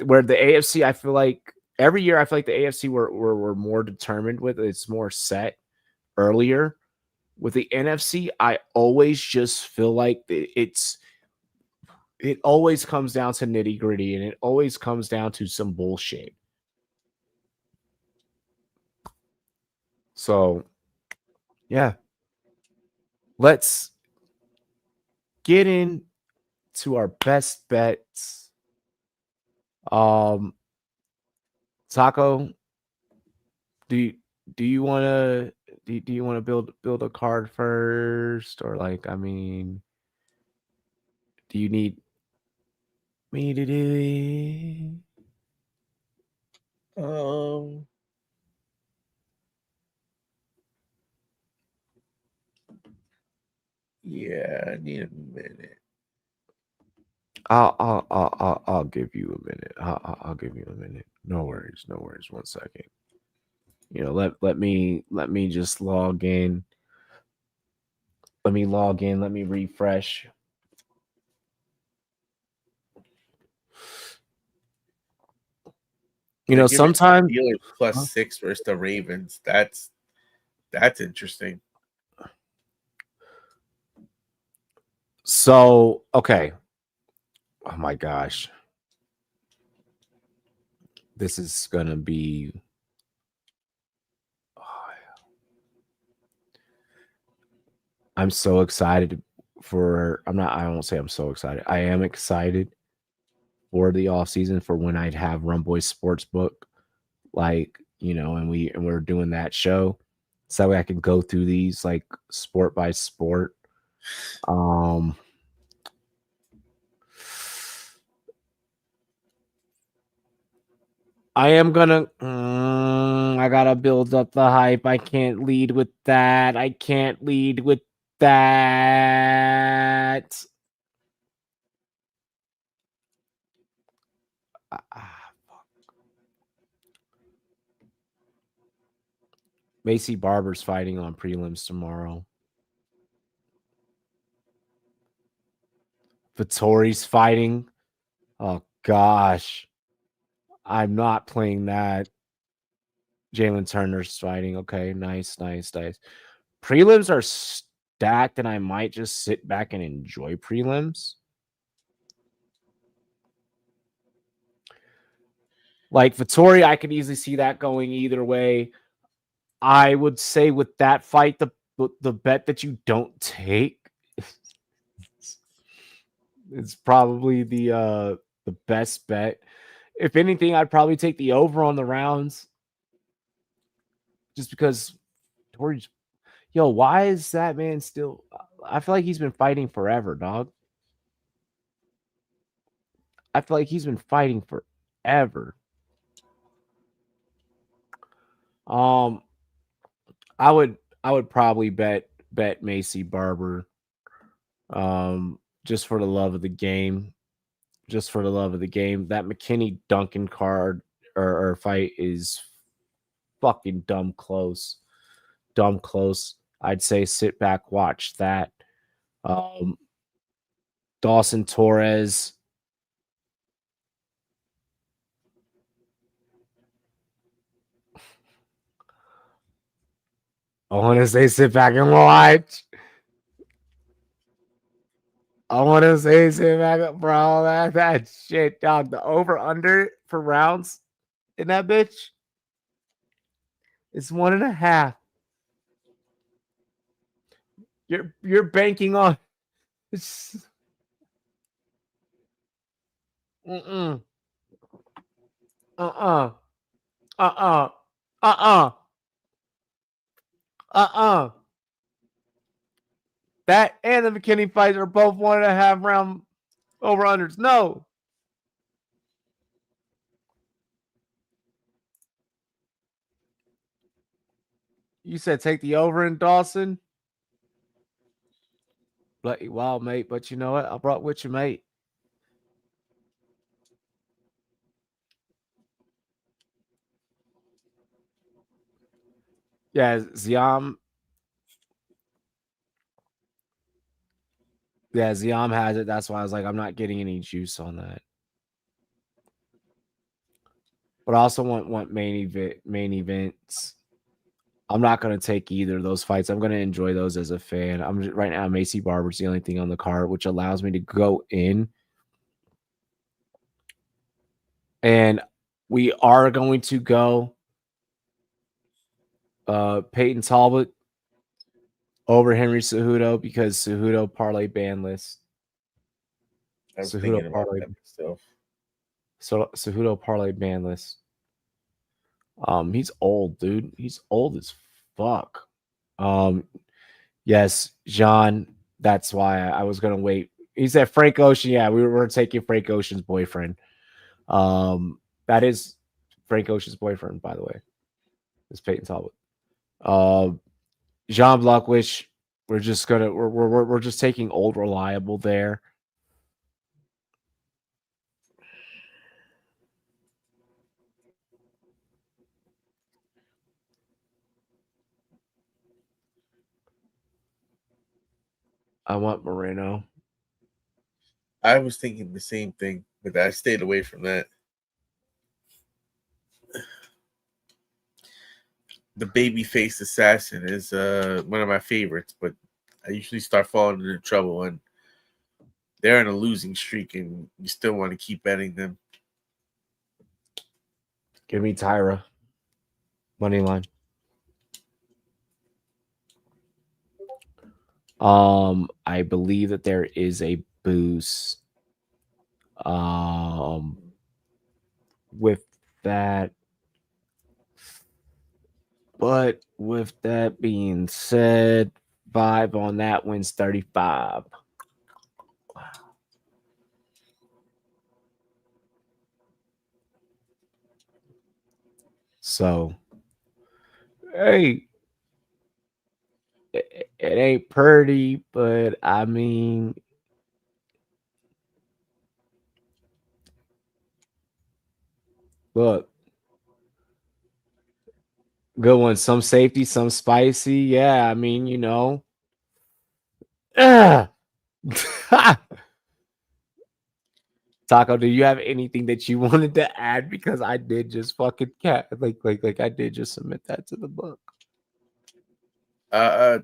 Speaker 2: Where the AFC, I feel like every year, I feel like the AFC we're more determined with. It's more set earlier. With the NFC, I always just feel like it always comes down to nitty gritty, and it always comes down to some bullshit. So, yeah, let's get into our best bets. Taco, do you want to do you want to build a card first, or like, I mean, do you need me to do it?
Speaker 3: Yeah, I need a minute.
Speaker 2: I'll give you a minute. I'll give you a minute. No worries. 1 second. Let me just log in. Let me log in. Let me refresh. Sometimes
Speaker 3: Steelers +6 versus the Ravens. That's interesting.
Speaker 2: So, okay. Oh my gosh. This is going to be I'm so excited I won't say I'm so excited. I am excited for the off season, for when I'd have Rumboyz Sportsbook, like, and we're doing that show. So that way I can go through these like sport by sport. I am gonna I gotta build up the hype. I can't lead with that. Macy Barber's fighting on prelims tomorrow. Vittori's fighting. Oh gosh. I'm not playing that. Jalen Turner's fighting. Okay, nice. Prelims are stacked, and I might just sit back and enjoy prelims. Like Vittori, I could easily see that going either way. I would say with that fight, the bet that you don't take is probably the best bet. If anything, I'd probably take the over on the rounds, just because Tori's. Yo, why is that man still? I feel like he's been fighting forever, dog. I feel like he's been fighting forever. I would probably bet Macy Barber. Just for the love of the game. Just for the love of the game. That McKinney Duncan card or fight is fucking dumb close. Dumb close. I'd say sit back, watch that. Dawson Torres. I want to say sit back and watch. I want to say sit back, bro. That shit, dog. The over under for rounds in that bitch is 1.5. You're banking on. Mm-mm. Uh-uh. Uh-uh. Uh-uh. Uh-uh. That and the McKinney fights are both 1.5 round over-unders. No. You said take the over in Dawson? Bloody wild, mate. But you know what? I brought with you, mate. Yeah, Ziam. Yeah, Ziam has it. That's why I was like, I'm not getting any juice on that. But I also want main events. I'm not going to take either of those fights. I'm going to enjoy those as a fan. Right now, Macy Barber's the only thing on the card, which allows me to go in. And we are going to go Peyton Talbot over Henry Cejudo because Cejudo parlay ban list.
Speaker 3: I was thinking about that myself.
Speaker 2: So Cejudo parlay ban list. He's old, dude. He's old as fuck. Yes, John. That's why I was gonna wait. He said Frank Ocean. Yeah, we were taking Frank Ocean's boyfriend. That is Frank Ocean's boyfriend, by the way. It's Peyton Talbot. Jean Blockwish. We're just taking old reliable there. I want Moreno.
Speaker 3: I was thinking the same thing, but I stayed away from that. The babyface assassin is one of my favorites, but I usually start falling into trouble when they're in a losing streak and you still want to keep betting them.
Speaker 2: Give me Tyra. Money line. I believe that there is a boost. With that. But with that being said, 5 on that wins 35. So, hey, it ain't pretty, but I mean, look, good one. Some safety, some spicy. Yeah, I mean, you know. Taco, do you have anything that you wanted to add? Because I did just fucking like I did just submit that to the book.
Speaker 3: I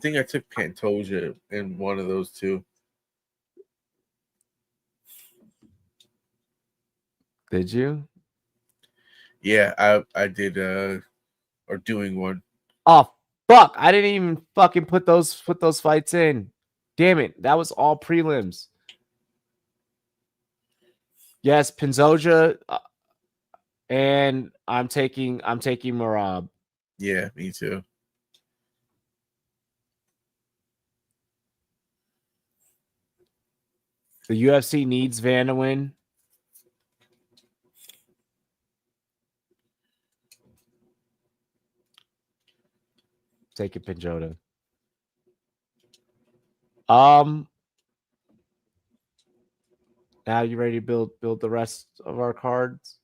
Speaker 3: think I took Pantoja in one of those two.
Speaker 2: Did you?
Speaker 3: Yeah, I did or doing one.
Speaker 2: Oh fuck. I didn't even fucking put those fights in. Damn it. That was all prelims. Yes, Pantoja, and I'm taking Marab.
Speaker 3: Yeah, me too.
Speaker 2: The UFC needs Van to win. Take it, Pinjota. Now you ready to build the rest of our cards?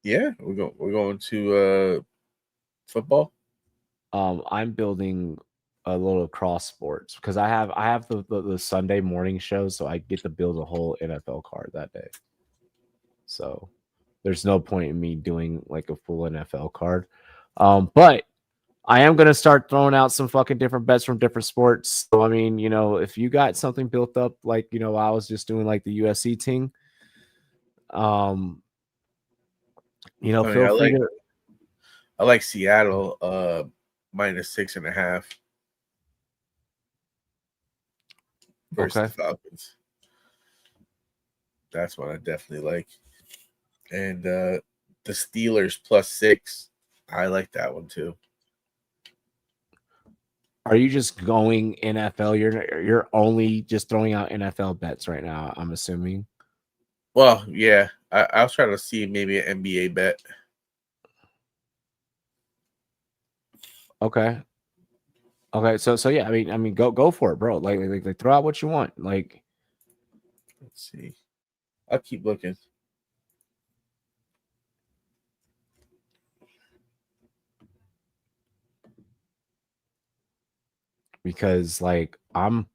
Speaker 3: Yeah, we're going to football.
Speaker 2: I'm building a little cross sports because I have the Sunday morning show, so I get to build a whole NFL card that day. So there's no point in me doing like a full NFL card. But I am gonna start throwing out some fucking different bets from different sports. So I mean, you know, if you got something built up, like you know, I was just doing like the UFC thing. You know, feel free to.
Speaker 3: I like Seattle minus 6.5 versus the Falcons. That's one I definitely like. And the Steelers +6. I like that one too.
Speaker 2: Are you just going NFL? You're only just throwing out NFL bets right now, I'm assuming.
Speaker 3: Well, yeah. I was trying to see maybe an NBA bet.
Speaker 2: Okay. Okay. So yeah, I mean, go for it, bro. Like throw out what you want. Like,
Speaker 3: Let's see. I'll keep looking.
Speaker 2: because like I'm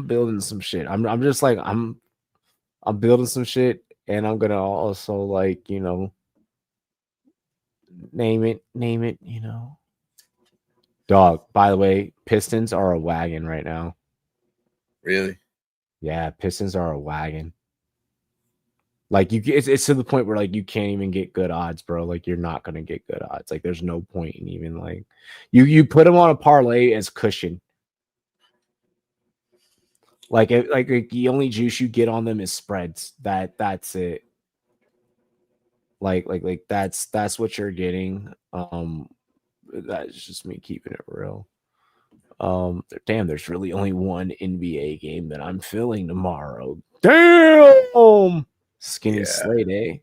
Speaker 2: building some shit. I'm just like I'm building some shit, and I'm gonna also like name it. Dog. By the way, Pistons are a wagon right now.
Speaker 3: Really?
Speaker 2: Yeah, Pistons are a wagon. Like it's to the point where like you can't even get good odds, bro. Like you're not gonna get good odds. Like there's no point in even like you put them on a parlay as cushion. Like the only juice you get on them is spreads. That's it. Like that's what you're getting. That's just me keeping it real. Damn, there's really only one NBA game that I'm filling tomorrow. Damn, skinny Slate, eh?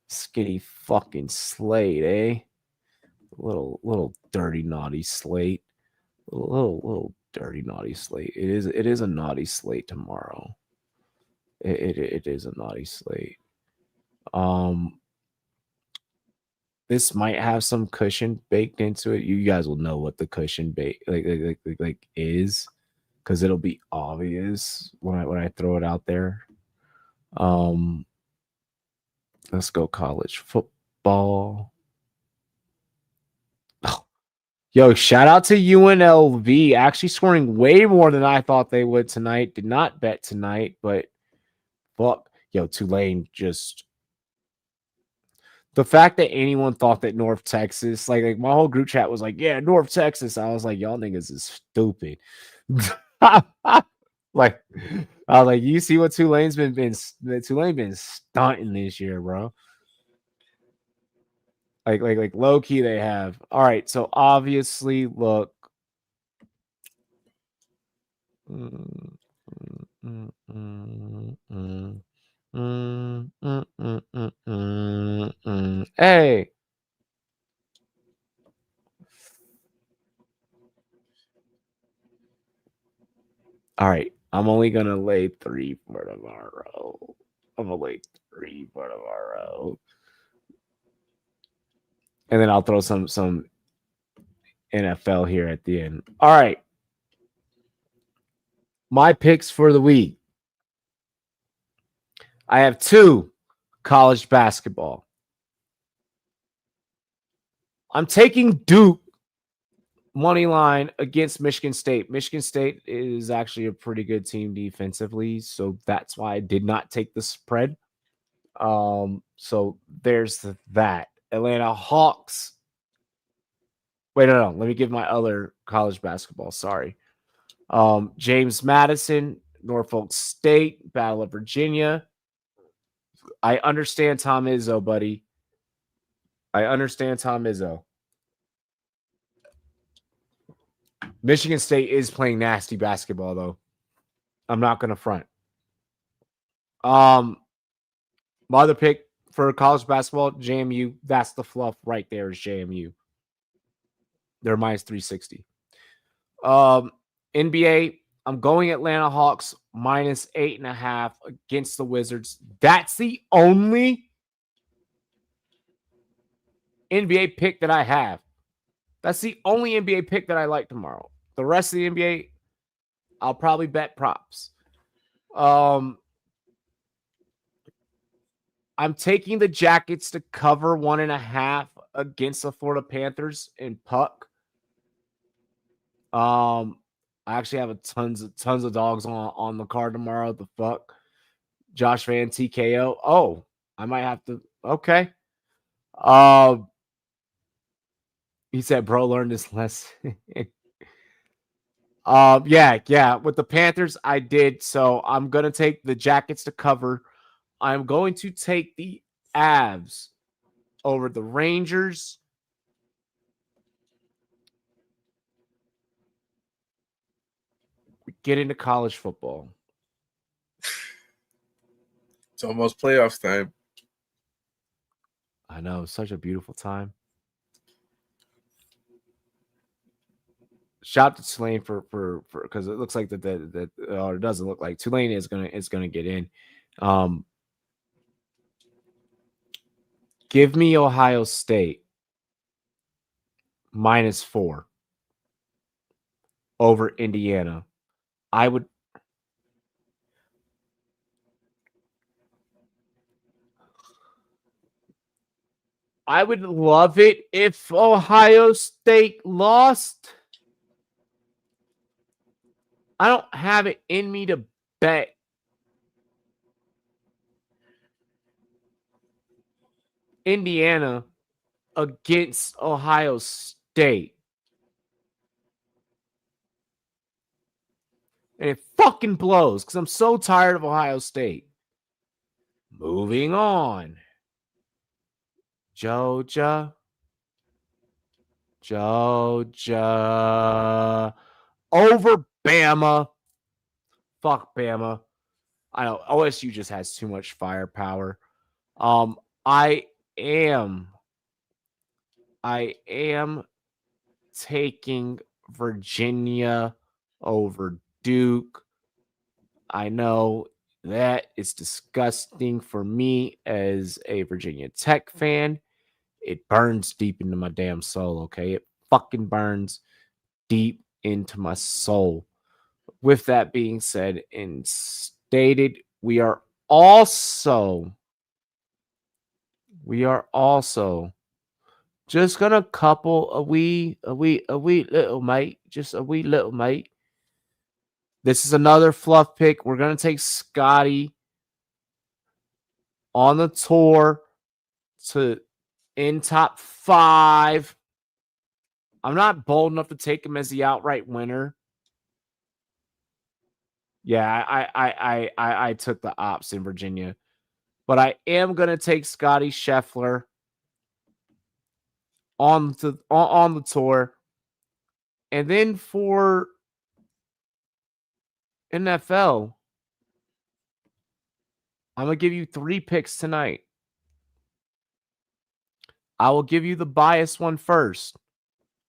Speaker 2: Skinny fucking Slate, eh? Little dirty naughty Slate. Little dirty naughty Slate. It is a naughty slate tomorrow. It is a naughty slate. This might have some cushion baked into it. You guys will know what the cushion like is, because it'll be obvious when I throw it out there. Let's go college football. Oh. Yo, shout out to UNLV actually scoring way more than I thought they would tonight. Did not bet tonight, but fuck. Yo, Tulane just the fact that anyone thought that North Texas, like my whole group chat was like, yeah, North Texas. I was like, y'all niggas is stupid. Like, I was like, you see what Tulane's been stunting this year, bro. Like low key they have. All right, so obviously, look. Hey. All right. I'm only gonna lay 3 for tomorrow. I'm gonna lay 3 for tomorrow. And then I'll throw some NFL here at the end. All right. My picks for the week. I have 2 college basketball. I'm taking Duke money line against Michigan State. Michigan State is actually a pretty good team defensively, so that's why I did not take the spread. So there's that. Atlanta Hawks. Wait, no. Let me give my other college basketball. Sorry. James Madison, Norfolk State, Battle of Virginia. I understand Tom Izzo, buddy. I understand Tom Izzo. Michigan State is playing nasty basketball, though. I'm not going to front. My other pick for college basketball, JMU. That's the fluff right there is JMU. They're minus 360. NBA, I'm going Atlanta Hawks minus 8.5 against the Wizards. That's the only NBA pick that I have. That's the only NBA pick that I like tomorrow. The rest of the NBA, I'll probably bet props. I'm taking the Jackets to cover 1.5 against the Florida Panthers in puck. I actually have tons of dogs on the card tomorrow. The fuck, Josh Van TKO. Oh, I might have to. Okay. He said, "Bro, learn this lesson." Yeah. With the Panthers, I did. So I'm gonna take the Jackets to cover. I'm going to take the Avs over the Rangers. get into college football.
Speaker 3: It's almost playoffs time.
Speaker 2: I know, such a beautiful time. Shout out to Tulane for because it looks like that or it doesn't look like Tulane is gonna get in. Give me Ohio State -4 over Indiana. I would love it if Ohio State lost. I don't have it in me to bet Indiana against Ohio State. And it fucking blows because I'm so tired of Ohio State. Moving on. Georgia over Bama. Fuck Bama. I know OSU just has too much firepower. I am taking Virginia over Duke. I know that is disgusting for me as a Virginia Tech fan. It burns deep into my damn soul, okay? It fucking burns deep into my soul. With that being said and stated, we are also just gonna couple a wee little mate. Just a wee little mate. This is another fluff pick. We're gonna take Scotty on the tour to in top 5. I'm not bold enough to take him as the outright winner. Yeah, I took the ops in Virginia, but I am gonna take Scotty Scheffler on the tour, and then for NFL, I'm gonna give you 3 picks tonight. I will give you the biased one first.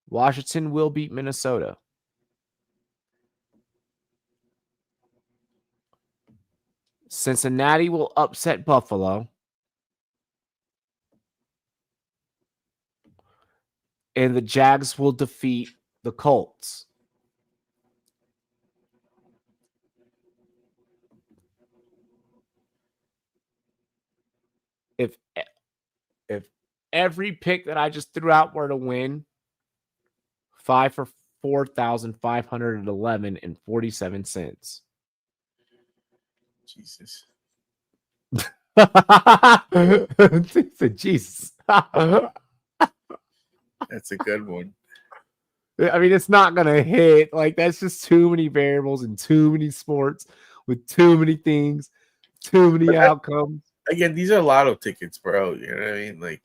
Speaker 2: Washington will beat Minnesota. Cincinnati will upset Buffalo. And the Jags will defeat the Colts. If every pick that I just threw out were to win, 5 for $4,511.47.
Speaker 3: Jesus.
Speaker 2: Jesus.
Speaker 3: That's a good one.
Speaker 2: I mean, it's not going to hit. Like, that's just too many variables and too many sports with too many things, too many outcomes.
Speaker 3: Again, these are lotto tickets, bro. You know what I mean? Like,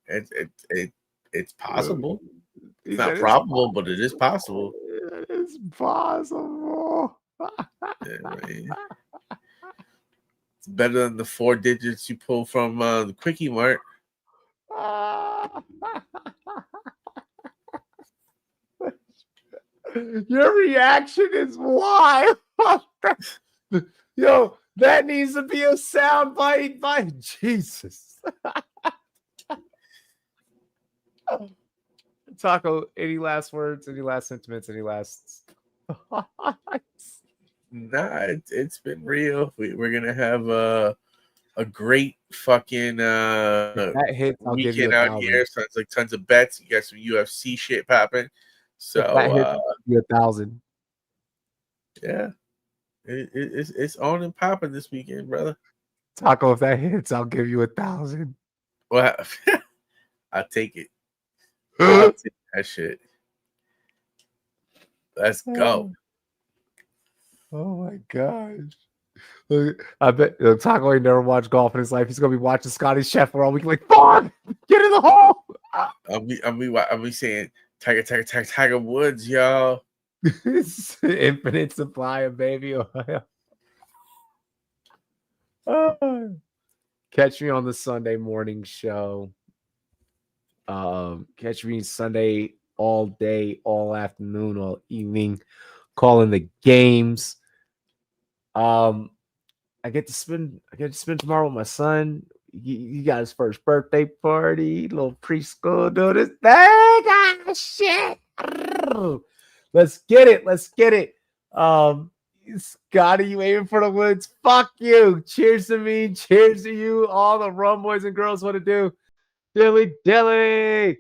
Speaker 3: it's possible. It's not probable, but it is possible.
Speaker 2: It is possible.
Speaker 3: Yeah, it's better than the 4 digits you pull from the Quickie Mart.
Speaker 2: Your reaction is wild. Yo, that needs to be a sound bite by Jesus. Taco, any last words, any last sentiments, any last
Speaker 3: Nah, it's been real. We're gonna have a great fucking
Speaker 2: that hits, I'll give you
Speaker 3: weekend out here. Sounds like tons of bets. You got some UFC shit popping. So
Speaker 2: that hits, I'll give you 1,000.
Speaker 3: Yeah, it's on and popping this weekend, brother.
Speaker 2: Taco, if that hits, I'll give you 1,000.
Speaker 3: Well, I'll take it. I'll take that shit. Let's go.
Speaker 2: Oh my gosh. I bet Taco ain't never watched golf in his life. He's gonna be watching Scotty Scheffler all week, like, fuck, get in the hole.
Speaker 3: I'll be saying Tiger Woods, y'all.
Speaker 2: Infinite supply of baby oil. Catch me on the Sunday morning show. Catch me Sunday all day, all afternoon, all evening, calling the games. I get to spend tomorrow with my son. He got his first birthday party, little preschool doing this thing. Ah, shit. Let's get it. Scotty, you aiming for the woods? Fuck you. Cheers to me. Cheers to you. All the rum boys and girls want to do. Dilly dilly.